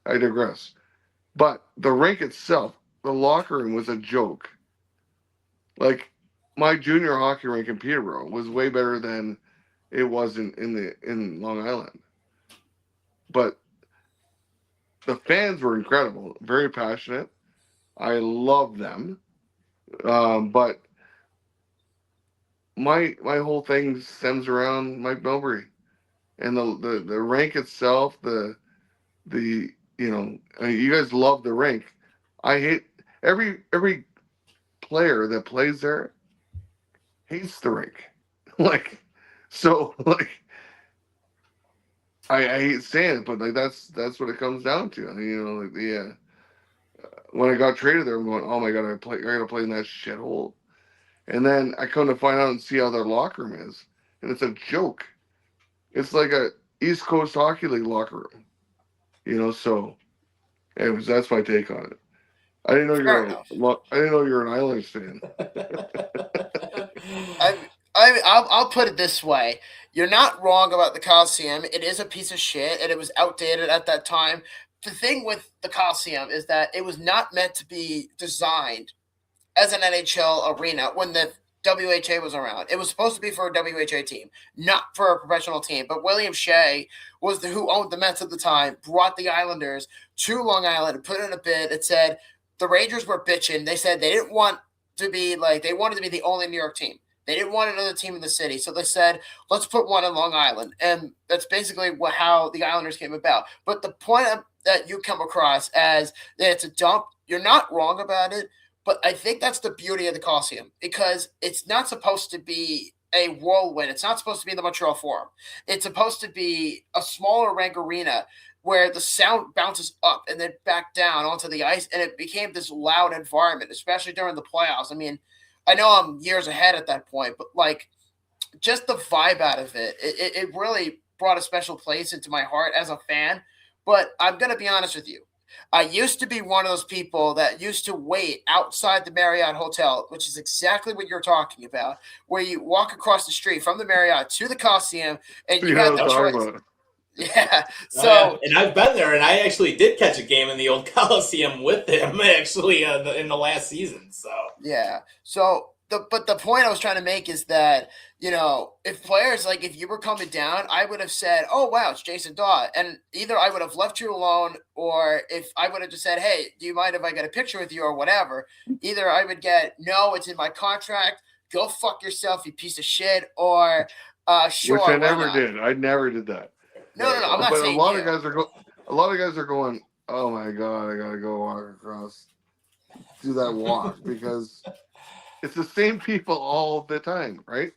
I digress. But the rink itself, the locker room was a joke. Like my junior hockey rink in Peterborough was way better than it was in Long Island. But the fans were incredible, very passionate. I love them. But my whole thing stems around Mike Milbury and the rink itself. I mean, you guys love the rink. I hate every player that plays there hates the rink. like I hate saying it, but like that's what it comes down to. I mean, when I got traded there, I'm going, oh my god, I gotta play in that shithole. And then I come to find out and see how their locker room is, and it's a joke. It's like a East Coast Hockey League locker room, So, anyways, that's my take on it. I didn't know you're an Islanders fan. I'll put it this way. You're not wrong about the Coliseum. It is a piece of shit, and it was outdated at that time. The thing with the Coliseum is that it was not meant to be designed as an NHL arena when the WHA was around. It was supposed to be for a WHA team, not for a professional team. But William Shea was who owned the Mets at the time, brought the Islanders to Long Island and put in a bid. It said the Rangers were bitching. They said they didn't want to be they wanted to be the only New York team. They didn't want another team in the city. So they said, let's put one in Long Island. And that's basically how the Islanders came about. But the point that you come across as that it's a dump, you're not wrong about it. But I think that's the beauty of the Coliseum because it's not supposed to be a whirlwind. It's not supposed to be the Montreal Forum. It's supposed to be a smaller rink arena where the sound bounces up and then back down onto the ice. And it became this loud environment, especially during the playoffs. I mean, I know I'm years ahead at that point, but just the vibe out of it really brought a special place into my heart as a fan. But I'm going to be honest with you. I used to be one of those people that used to wait outside the Marriott Hotel, which is exactly what you're talking about, where you walk across the street from the Marriott to the Coliseum, and you have the choice. Yeah. So, and I've been there, and I actually did catch a game in the old Coliseum with him, actually, in the last season. So yeah. So, but the point I was trying to make is that if players, like, if you were coming down, I would have said, oh, wow, it's Jason Dawe. And either I would have left you alone, or if I would have just said, hey, do you mind if I get a picture with you or whatever? Either I would get, no, it's in my contract. Go fuck yourself, you piece of shit. Or, sure, Which I why never not? did. I never did that. No, I'm not But saying a lot you. of guys are going, oh my god, I gotta go walk across, do that walk because it's the same people all the time, right?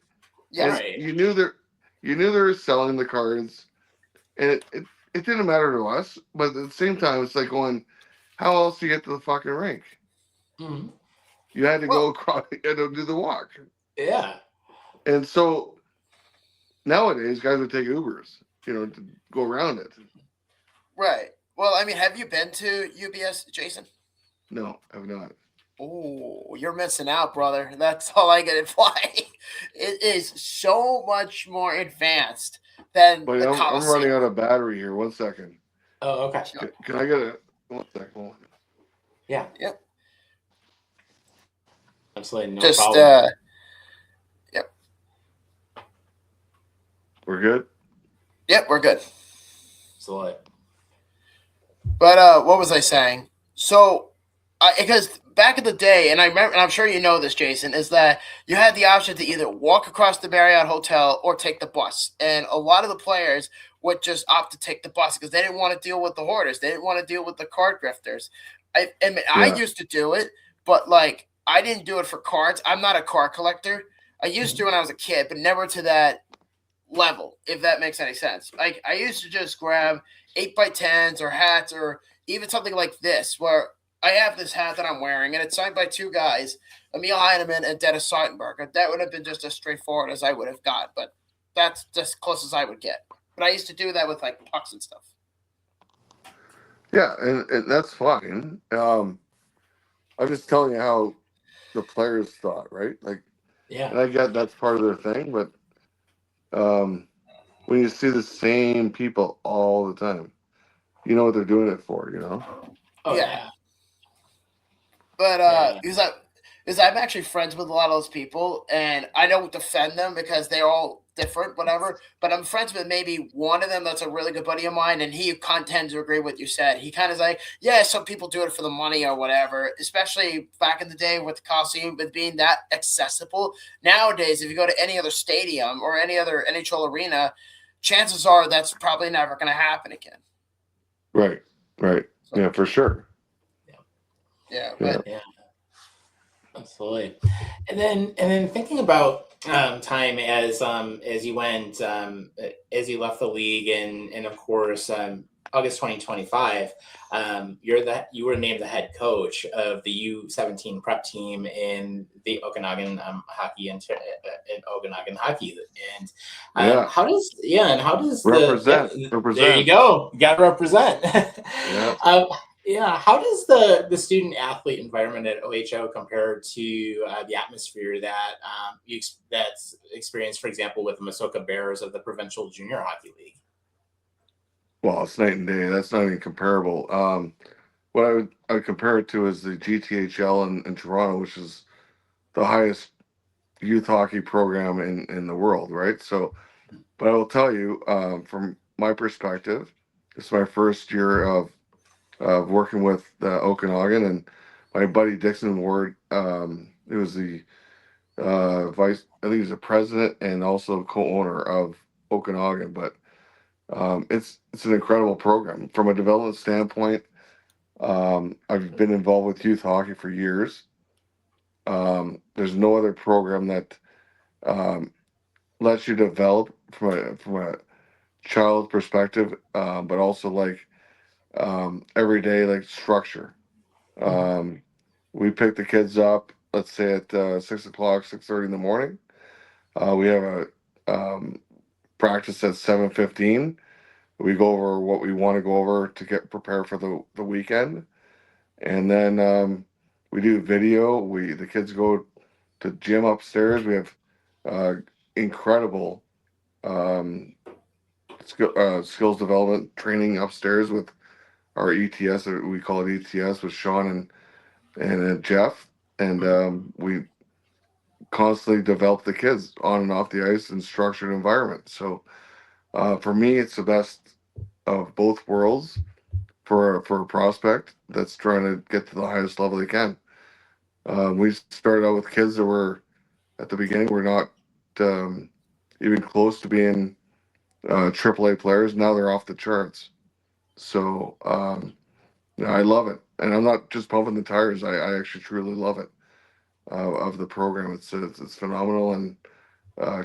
Yes. And Right. you knew they were selling the cards, and it didn't matter to us. But at the same time, it's like going, how else do you get to the fucking rink? Mhm. You had to go Well, across and do the walk. Yeah. And so nowadays, guys would take Ubers, to go around it. right. Well, I mean, have you been to UBS, Jason? No, I've not. Oh, you're missing out, brother. That's all I can imply. It is so much more advanced than But the I'm running Coliseum. out of battery here. 1 second. Oh, okay. Can I get a 1 second? Hold on. Yeah. Yep. Absolutely no Just problem. yep. We're good. Yep, we're good. Absolutely. But what was I saying? So, because back in the day, and I remember, and I'm sure you know this, Jason, is that you had the option to either walk across the Marriott Hotel or take the bus, and a lot of the players would just opt to take the bus because they didn't want to deal with the hoarders, they didn't want to deal with the card grifters. I Yeah. used to do it, but like I didn't do it for cards. I'm not a card collector. I used to when I was a kid, but never to that level, if that makes any sense. Like I used to just grab 8x10s or hats or even something like this, where I have this hat that I'm wearing and it's signed by two guys, Emil Heineman and Dennis Sautenberg. That would have been just as straightforward as I would have got, but that's just close as I would get. But I used to do that with like pucks and stuff. Yeah, and that's fine. I'm just telling you how the players thought, right? Like, Yeah. and I get that's part of their thing, but when you see the same people all the time, you know what they're doing it for. Oh Yeah. yeah. But Yeah. because I'm actually friends with a lot of those people, and I don't defend them because they're all different, whatever. But I'm friends with maybe one of them that's a really good buddy of mine, and he tends to agree with what you said. He kind of like, yeah, some people do it for the money or whatever. Especially back in the day with the Coliseum, with being that accessible. Nowadays, if you go to any other stadium or any other NHL arena, chances are that's probably never going to happen again. Right. Yeah, for sure. Yeah, Yeah. but Yeah. Absolutely. And then thinking about time as you went as you left the league and of course August 2025, you were named the head coach of the U17 prep team in the Okanagan hockey in Okanagan hockey. And Yeah. how does Represent. there you go, you got to represent. Yeah. Yeah, how does the student athlete environment at OHO compare to the atmosphere that that's experienced, for example, with the Muskoka Bears of the Provincial Junior Hockey League? Well, it's night and day. That's not even comparable. What I would compare it to is the GTHL in Toronto, which is the highest youth hockey program in the world, right? So, but I will tell you, from my perspective, it's my first year of working with Okanagan, and my buddy Dixon Ward, he was the I think he's the president and also co-owner of Okanagan. But it's an incredible program from a development standpoint. I've been involved with youth hockey for years. There's no other program that lets you develop from a child perspective, but also like everyday like structure. We pick the kids up, let's say at 6 o'clock, 6:30 in the morning. We have a practice at 7:15. We go over what we want to go over to get prepared for the weekend, and then we do video. The kids go to gym upstairs. We have incredible skills development training upstairs with our ETS. We call it ETS with Sean and Jeff, and we constantly develop the kids on and off the ice in structured environment. So for me, it's the best of both worlds for a prospect that's trying to get to the highest level they can. We started out with kids that were at the beginning were not even close to being AAA players. Now they're off the charts. So I love it, and I'm not just pumping the tires. I actually truly love it of the program. It's phenomenal, and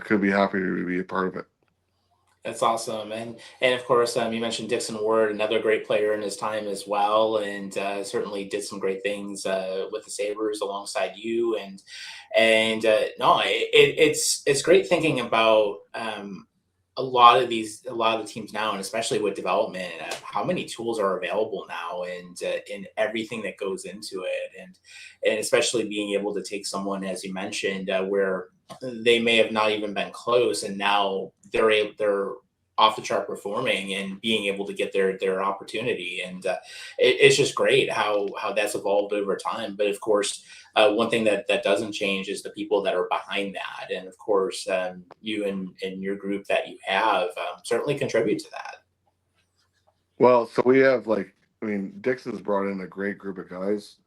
could be happy to be a part of it. That's awesome, and of course, you mentioned Dixon Ward, another great player in his time as well, and certainly did some great things with the Sabres alongside you, and no, it's great thinking about a lot of the teams now, and especially with development, how many tools are available now, and in everything that goes into it, and especially being able to take someone, as you mentioned, where they may have not even been close, and now they're off the chart performing and being able to get their opportunity, and it's just great how that's evolved over time. But of course, one thing that doesn't change is the people that are behind that, and of course, you and your group that you have certainly contribute to that. Well, so we have Dixon's brought in a great group of guys.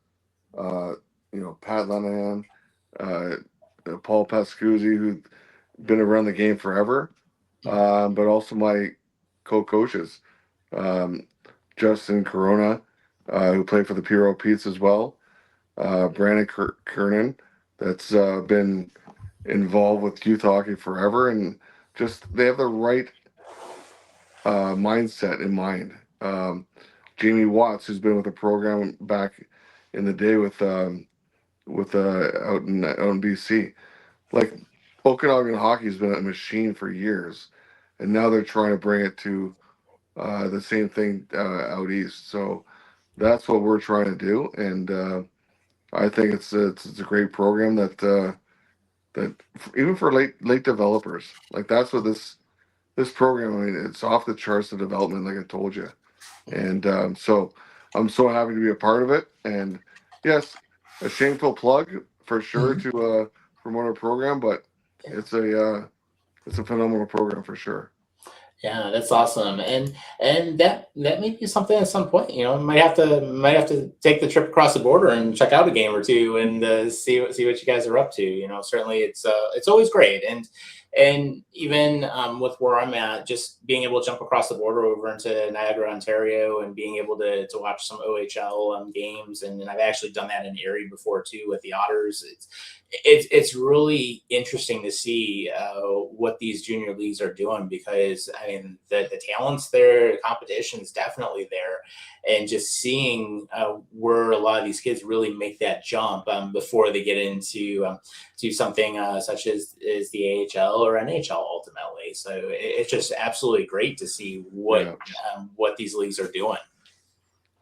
Uh, Pat Lenahan, uh, Paul Pascuzzi, who've been around the game forever, but also my co-coaches, um, Justin Corona, who played for the Puro Pete's as well, Brandon Kernan, that's been involved with youth hockey forever, and just they have the right mindset in mind. Jamie Watts, who's been with the program back in the day with out in BC, like Okanagan hockey has been a machine for years, and now they're trying to bring it to the same thing out east. So that's what we're trying to do, and I think it's a great program that even for late developers, like that's what this program. I mean, it's off the charts of development, like I told you, and so I'm so happy to be a part of it. And yes, a shameful plug for sure to promote our program, but it's a phenomenal program for sure. Yeah, that's awesome, and that may be something at some point. Might have to take the trip across the border and check out a game or two, and see what you guys are up to. Certainly it's always great, and even with where I'm at, just being able to jump across the border over into Niagara, Ontario, and being able to watch some OHL games, and I've actually done that in Erie before too with the Otters. It's really interesting to see what these junior leagues are doing, because I mean the talent's there, the competition's definitely there, and just seeing where a lot of these kids really make that jump before they get into to something such as the AHL or NHL ultimately. So it's just absolutely great to see what these leagues are doing.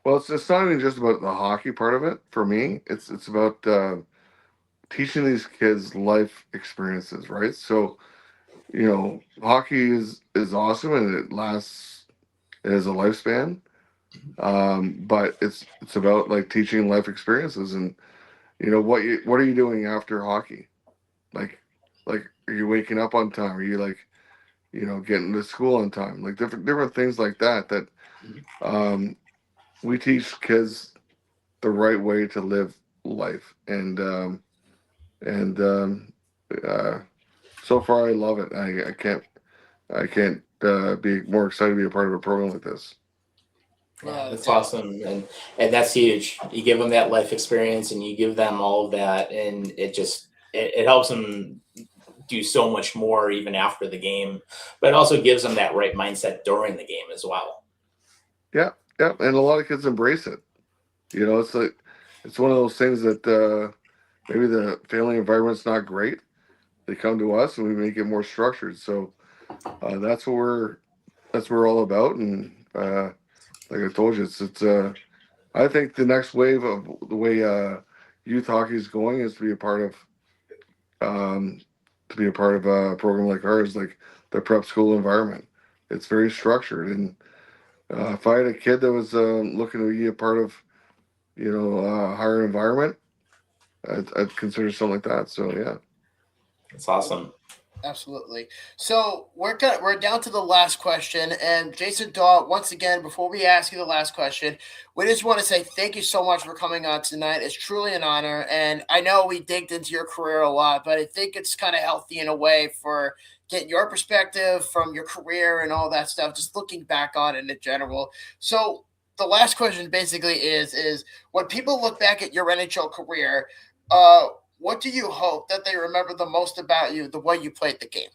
Well, it's not even just about the hockey part of it for me. It's about teaching these kids life experiences, right? So hockey is awesome and it lasts. It has a lifespan, but it's about like teaching life experiences, and what are you doing after hockey? Like are you waking up on time? Are you getting to school on time? Like different things like that um, we teach kids the right way to live life, and uh, so far I love it. I can't be more excited to be a part of a program like this. Yeah, that's awesome, and that's huge. You give them that life experience, and you give them all of that, and it helps them do so much more even after the game, but it also gives them that right mindset during the game as well. Yeah, yeah, and a lot of kids embrace it. It's like it's one of those things that maybe the family environment's not great. They come to us and we make it more structured. So that's what we're all about. And like I told you, it's I think the next wave of the way youth hockey is going is um, to be a part of a program like ours, like the prep school environment. It's very structured, and if I had a kid that was looking to be a part of a higher environment, I'd consider something like that. So yeah. It's awesome. Absolutely. So we're down to the last question, and Jason Dawe, once again, before we ask you the last question, we just want to say thank you so much for coming on tonight. It's truly an honor, and I know we digged into your career a lot, but I think it's kind of healthy in a way for getting your perspective from your career and all that stuff. Just looking back on it in general. So the last question basically is when people look back at your NHL career, uh, what do you hope that they remember the most about you, the way you played the game?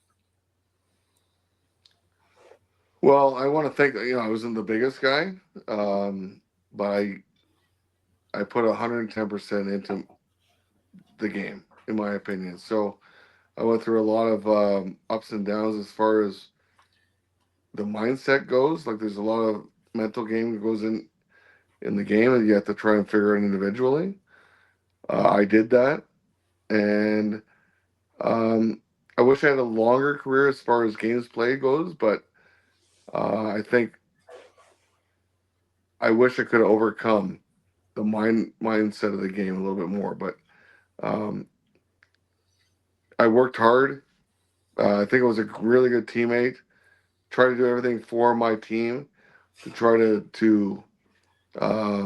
Well, I want to thank I wasn't the biggest guy, but I put 110% into the game, in my opinion. So I went through a lot of ups and downs as far as the mindset goes. Like there's a lot of mental game that goes in the game, and you have to try and figure it individually. I did that, and I wish I had a longer career as far as games played goes, but I think I wish I could have overcome the mindset of the game a little bit more. But um, I worked hard. I think I was a really good teammate. Tried to do everything for my team to try to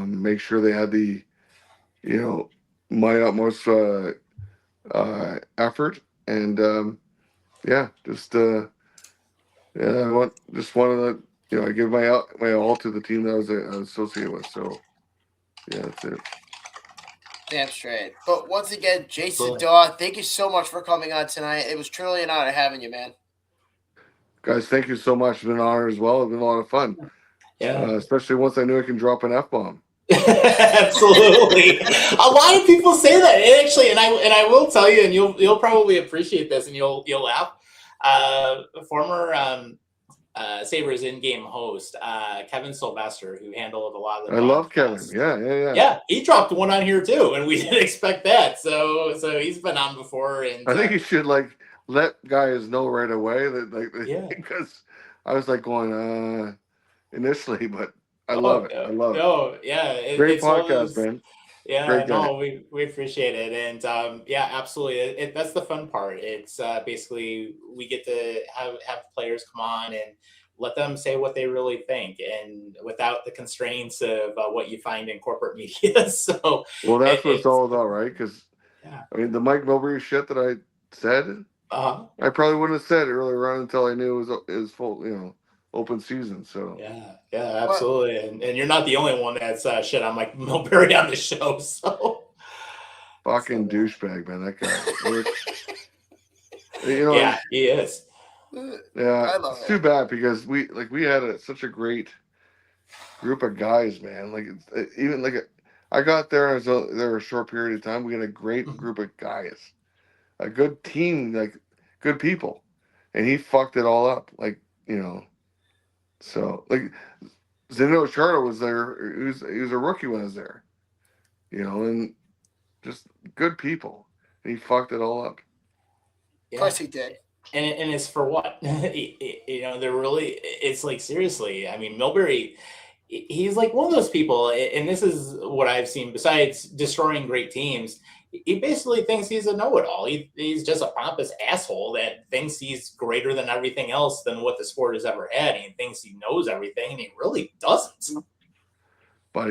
make sure they had the my utmost effort. And yeah, yeah, just wanted to I give my all to the team that I was associated with. So yeah, that's it. Damn straight. But once again, Jason Absolutely. Dawe, thank you so much for coming on tonight. It was truly an honor having you, man. Guys, thank you so much. It's been an honor as well. It's been a lot of fun, Yeah. especially once I knew I can drop an F-bomb. Absolutely. A lot of people say that. And actually, and I will tell you, and you'll probably appreciate this, and you'll laugh. Former Sabres in-game host Kevin Sylvester, who handled a lot of the I love Kevin. broadcasts. Yeah. Yeah, he dropped one on here too, and we didn't expect that. So he's been on before, and I think you should let guys know right away that yeah. because I was going initially, but I love Oh, it. I love it. no, yeah, Great it's one of podcast, those. man. Yeah, Great guy. no, we appreciate it, and yeah, absolutely. That's the fun part. It's basically we get to have players come on and let them say what they really think, and without the constraints of what you find in corporate media. So Well, that's what it's it's all about, right? Because yeah, I mean, the Mike Milbury shit that I said, uh, I probably wouldn't have said earlier on until I knew it was full, open season. So yeah, But absolutely, and you're not the only one that's shit on Mike Milbury on the show. So fucking so douchebag, man. That guy. You know, yeah, he is. yeah, I love it's it. too bad because we had such a great group of guys, man. Even I got there as there a short period of time. We had a great group of guys, a good team, like good people, and he fucked it all up. So Zdeno Chara was there. He was a rookie when I was there, and just good people, and he fucked it all up. Of Yeah. course he did. And it's for what? They're really, it's like, seriously, I mean, Milbury, he's like one of those people, and this is what I've seen besides destroying great teams. He basically thinks he's a know-it-all. He's just a pompous asshole that thinks he's greater than everything else than what the sport has ever had. And he thinks he knows everything, and he really doesn't. But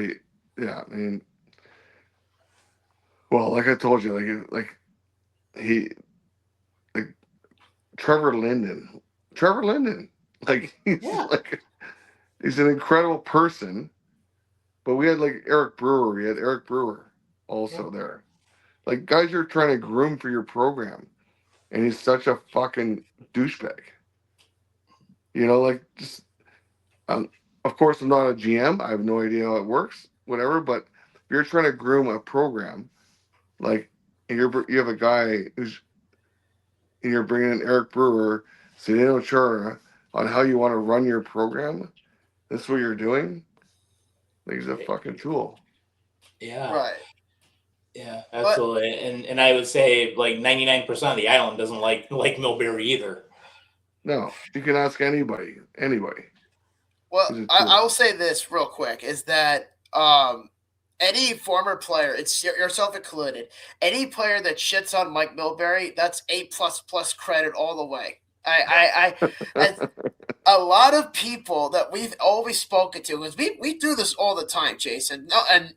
yeah, I mean, well, like I told you, he, like Trevor Linden, Yeah. he's an incredible person. But we had Eric Brewer. We had Eric Brewer also there. Like guys you're trying to groom for your program, and he's such a fucking douchebag. Just of course I'm not a GM. I have no idea how it works, whatever. But if you're trying to groom a program, and you have a guy and you're bringing in Eric Brewer, Zdeno Chara on how you want to run your program. That's what you're doing. He's a fucking tool. Yeah. Right. Yeah, But absolutely. And I would say like 99% of the island doesn't like Milbury either. No, you can ask anybody. Anybody. well, He's a I tool. will say this real quick is that any former player, it's yourself included, any player that shits on Mike Milbury, that's A++ credit all the way. I a lot of people that we've always spoken to, because we do this all the time, Jason. No, and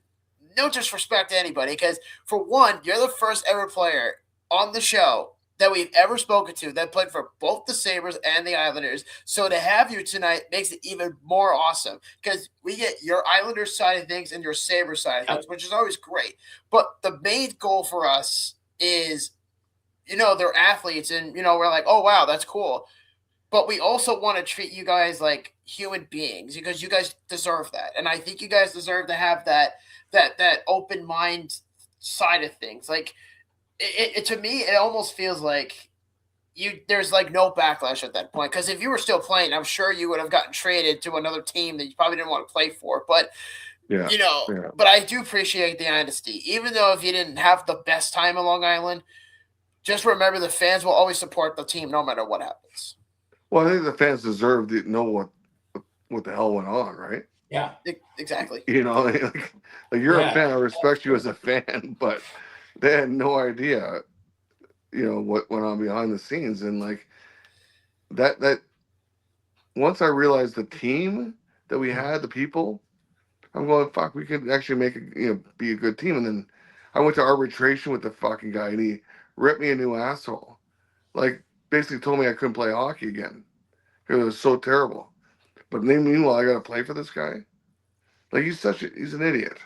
no disrespect to anybody, because for one, you're the first ever player on the show that we've ever spoken to that played for both the Sabres and the Islanders. So to have you tonight makes it even more awesome, because we get your Islanders side of things and your Sabres side of things, which is always great. But the main goal for us is, they're athletes, and we're like, oh wow, that's cool. But we also want to treat you guys like human beings, because you guys deserve that, and I think you guys deserve to have that open mind side of things. Like it to me, it almost feels like there's like no backlash at that point, because if you were still playing, I'm sure you would have gotten traded to another team that you probably didn't want to play for. But Yeah. But I do appreciate the honesty, even though if you didn't have the best time on Long Island, just remember the fans will always support the team no matter what happens. Well, I think the fans deserve to know what the hell went on, right? Yeah. Exactly. Like you're Yeah. a fan. I respect you as a fan, but they had no idea, what went on behind the scenes. And like that once I realized the team that we had, the people, I'm going, fuck, we could actually make be a good team. And then I went to arbitration with the fucking guy, and he ripped me a new asshole. Like basically told me I couldn't play hockey again because it was so terrible. But meanwhile, I got to play for this guy. Like he's an idiot.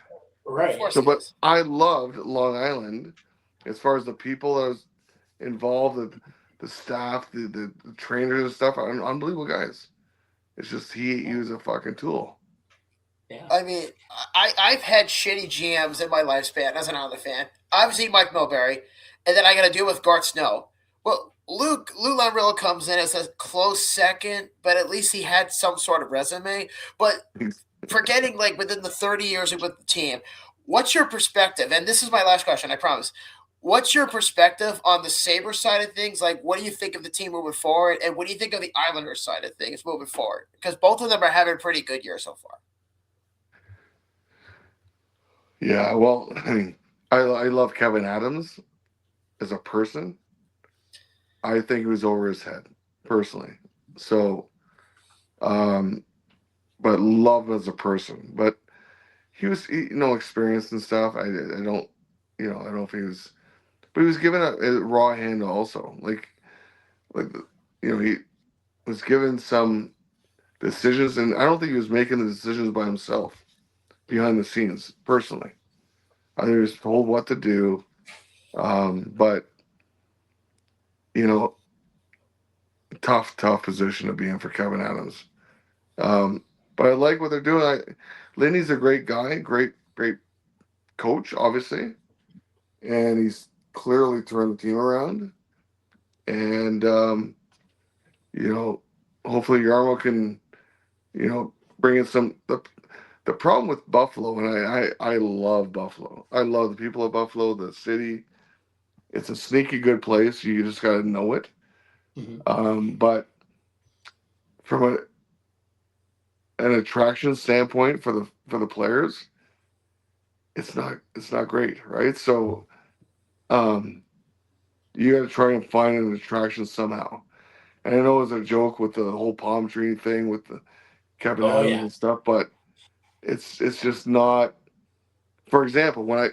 Right. Of course So, he but is. I loved Long Island as far as the people that was involved, the staff, the trainers and stuff. Unbelievable guys. It's just he was a fucking tool. Yeah. I mean, I've had shitty GMs in my lifespan as an Islander fan. Obviously, Mike Milbury, and then I got to deal with Garth Snow. Well, Lou Lamoriello comes in as a close second, but at least he had some sort of resume. But forgetting, like, within the 30 years with the team, what's your perspective? And this is my last question, I promise. What's your perspective on the Sabres side of things? Like, what do you think of the team moving forward? And what do you think of the Islanders side of things moving forward? Because both of them are having a pretty good year so far. Yeah, well, I mean, I love Kevin Adams as a person. I think he was over his head, personally. So, but love him as a person. But he was, experienced and stuff. I don't, I don't know if he was, but he was given a raw hand also. Like, he was given some decisions, and I don't think he was making the decisions by himself behind the scenes, personally. I think he was told what to do. But, tough position to be in for Kevin Adams. But I like what they're doing. Lindy's a great guy, great coach, obviously, and he's clearly turned the team around. And hopefully Yarmo can, bring in some. The problem with Buffalo, and I love Buffalo. I love the people of Buffalo, the city. It's a sneaky good place. You just got to know it. Mm-hmm. But from an attraction standpoint for the players, it's not great, right? So you got to try and find an attraction somehow. And I know it was a joke with the whole palm tree thing with the Kevin Adams and stuff, but it's just not. For example, I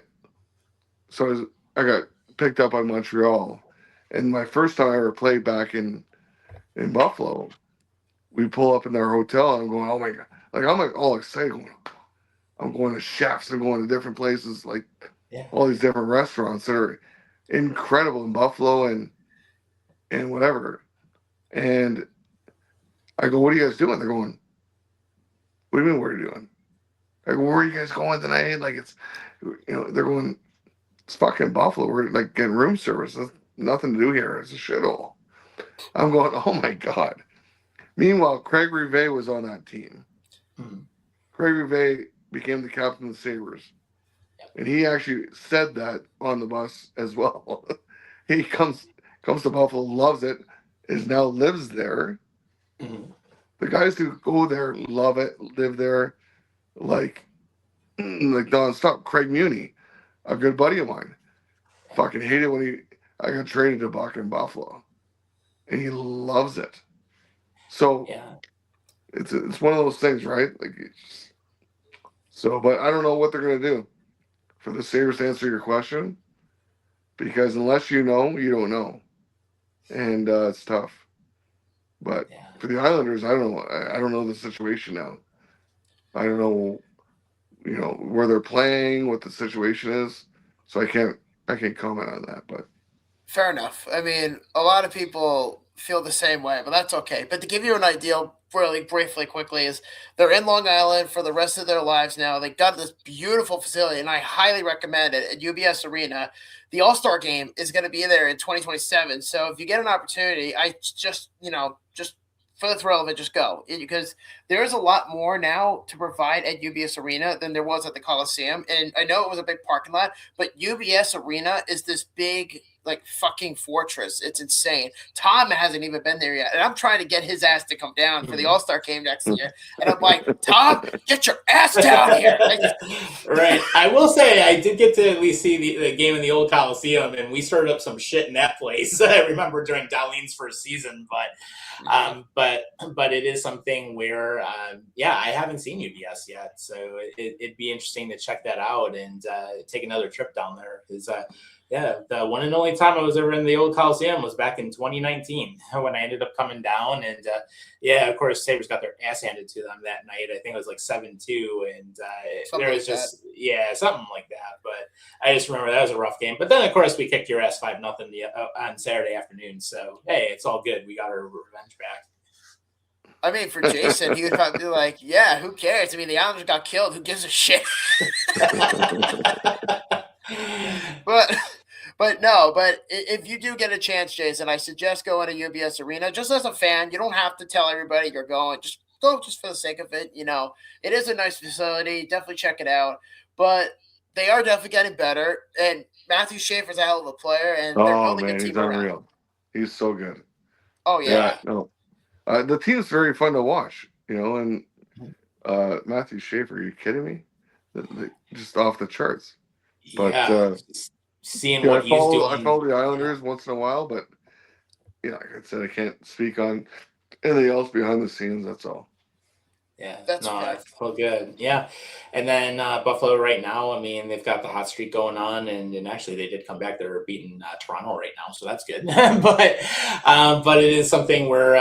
got picked up by Montreal, and my first time I ever played back in Buffalo, we pull up in their hotel, and I'm going, oh my god, like I'm like all excited, I'm going to chefs, I'm going to different places, like all these different restaurants that are incredible in Buffalo and whatever. And I go, what are you guys doing? They're going, what do you mean what are you doing? I go, where are you guys going tonight? Like it's, they're going, it's fucking Buffalo. We're like getting room service. There's nothing to do here. It's a shithole. I'm going, oh my God. Meanwhile, Craig Rivet was on that team. Mm-hmm. Craig Rivet became the captain of the Sabres. And he actually said that on the bus as well. He comes to Buffalo, loves it, now lives there. Mm-hmm. The guys who go there love it, live there. Like, like nonstop. Craig Muni, a good buddy of mine, fucking hated when I got traded to Buffalo, and he loves it. So Yeah. it's one of those things, right? Like so, but I don't know what they're gonna do for the Sabres to answer your question, because unless you know, you don't know, and it's tough. But Yeah. for the Islanders, I don't know. I don't know the situation now. I don't know, where they're playing, what the situation is. So I can't comment on that. But Fair enough. I mean, a lot of people feel the same way, but that's okay. But to give you an idea, really briefly, quickly, is they're in Long Island for the rest of their lives now. They got this beautiful facility, and I highly recommend it at UBS Arena. The All Star Game is going to be there in 2027. So if you get an opportunity, I just for the thrill of it, just go because there's a lot more now to provide at UBS Arena than there was at the Coliseum. And I know it was a big parking lot, but UBS Arena is this big like fucking fortress. It's insane. Tom hasn't even been there yet, and I'm trying to get his ass to come down for the All Star game next year. And I'm like, Tom, get your ass down here. Right. I will say I did get to at least see the game in the old Coliseum, and we stirred up some shit in that place. I remember during Darlene's first season, but it is something where I haven't seen UBS yet, so it'd be interesting to check that out and take another trip down there because. The one and only time I was ever in the old Coliseum was back in 2019 when I ended up coming down. And of course, Sabres got their ass handed to them that night. I think it was like 7-2. And there was just, something like that. But I just remember that was a rough game. But then, of course, we kicked your ass 5-0 on Saturday afternoon. So, hey, it's all good. We got our revenge back. I mean, for Jason, he would probably be like, yeah, who cares? I mean, the Islanders got killed. Who gives a shit? But if you do get a chance, Jason, I suggest going to UBS Arena just as a fan. You don't have to tell everybody you're going. Just go just for the sake of it. It is a nice facility. Definitely check it out. But they are definitely getting better. And Matthew Schaefer's a hell of a player, and they're building a team he's around unreal. He's so good. Oh, yeah. No. The team's very fun to watch, and Matthew Schaefer, are you kidding me? Just off the charts. But seeing what he's doing. I follow the Islanders once in a while, but like I said, I can't speak on anything else behind the scenes. That's all. Yeah, that's all good. Yeah, and then Buffalo right now. I mean, they've got the hot streak going on, and actually they did come back. They're beating Toronto right now, so that's good. but it is something where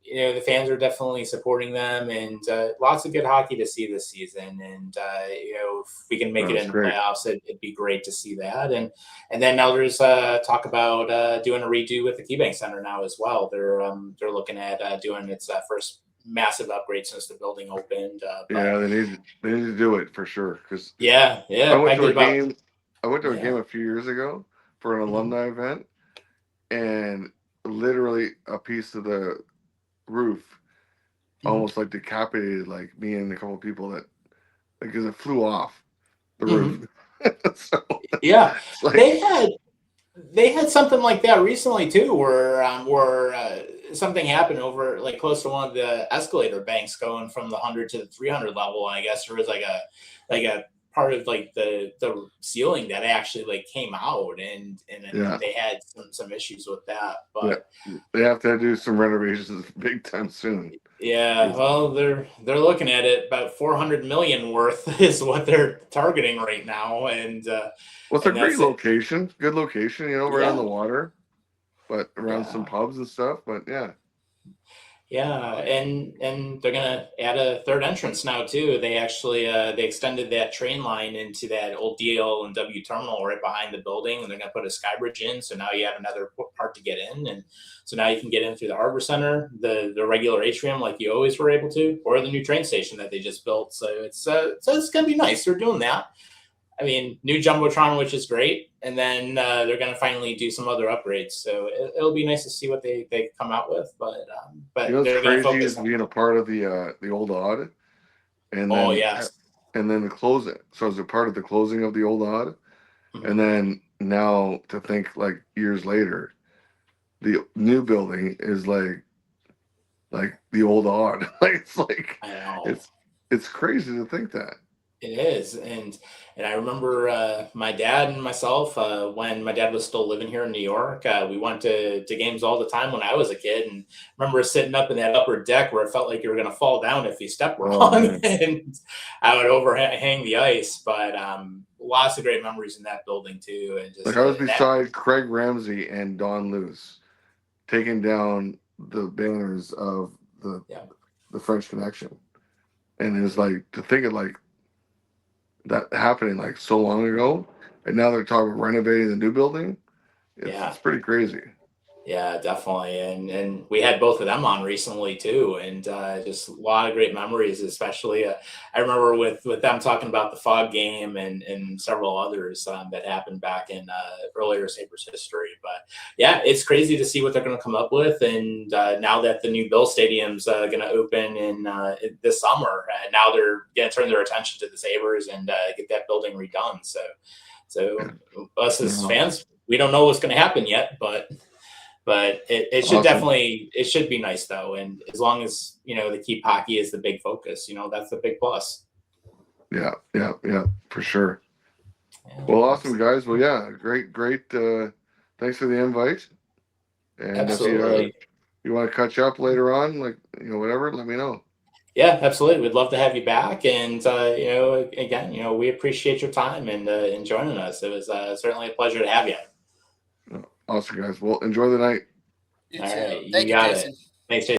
the fans are definitely supporting them, and lots of good hockey to see this season. And if we can make it in the playoffs, it'd be great to see that. And then now there's talk about doing a redo with the KeyBank Center now as well. They're looking at doing its first massive upgrade since the building opened. They need to do it for sure. Because I went to a game. I went to a game a few years ago for an alumni event, and literally a piece of the roof almost like decapitated like me and a couple of people that because it flew off the roof. So, they had something like that recently too, where something happened over like close to one of the escalator banks going from the 100 to the 300 level. And I guess there was like a part of like the ceiling that actually like came out, and they had some issues with that. But they have to do some renovations big time soon. Yeah, well, they're looking at it about $400 million worth is what they're targeting right now, and it's a great location, good location, right on the water, but around some pubs and stuff. But and they're gonna add a third entrance now too. They actually they extended that train line into that old DL&W terminal right behind the building, and they're gonna put a sky bridge in. So now you have another part to get in, and so now you can get in through the Harbor Center, the regular atrium like you always were able to, or the new train station that they just built. So it's gonna be nice. They're doing that. I mean, new Jumbotron, which is great, and then they're going to finally do some other upgrades. So it'll be nice to see what they come out with. But they're going to focus on being a part of the old Odd, and then and then the closing. So as a part of the closing of the old Odd, and then now to think like years later, the new building is like the old Odd. It's like it's crazy to think that. It is, and I remember my dad and myself when my dad was still living here in New York. We went to games all the time when I was a kid, and remember sitting up in that upper deck where it felt like you were going to fall down if you stepped Oh wrong, man, and I would overhang the ice. But lots of great memories in that building too, and like just I was that. beside Craig Ramsey and Don Luce taking down the banners of Yeah, the French Connection, and it was like to think of like that happening like so long ago, and now they're talking about renovating the new building. yeah. It's pretty crazy. Yeah, definitely, and we had both of them on recently too, and just a lot of great memories. Especially, I remember with them talking about the Fog game and several others that happened back in earlier Sabres history. But yeah, it's crazy to see what they're going to come up with, and now that the new Bill Stadium's going to open this summer, now they're going to turn their attention to the Sabres and get that building redone. So us as No, fans, we don't know what's going to happen yet, but it should awesome. definitely it should be nice though, and as long as they keep hockey as the big focus, that's the big plus. Yeah, yeah, yeah, for sure. Yeah, Well, awesome absolutely. guys. Well, yeah, great, great. Thanks for the invite. And if Absolutely. you want to catch up later on, like whatever, let me know. Yeah, absolutely, we'd love to have you back, and again, we appreciate your time and joining us. It was certainly a pleasure to have you. Awesome guys. Well, enjoy the night. You All too. right, you Thank you, got it. Jason. Thanks, Jason.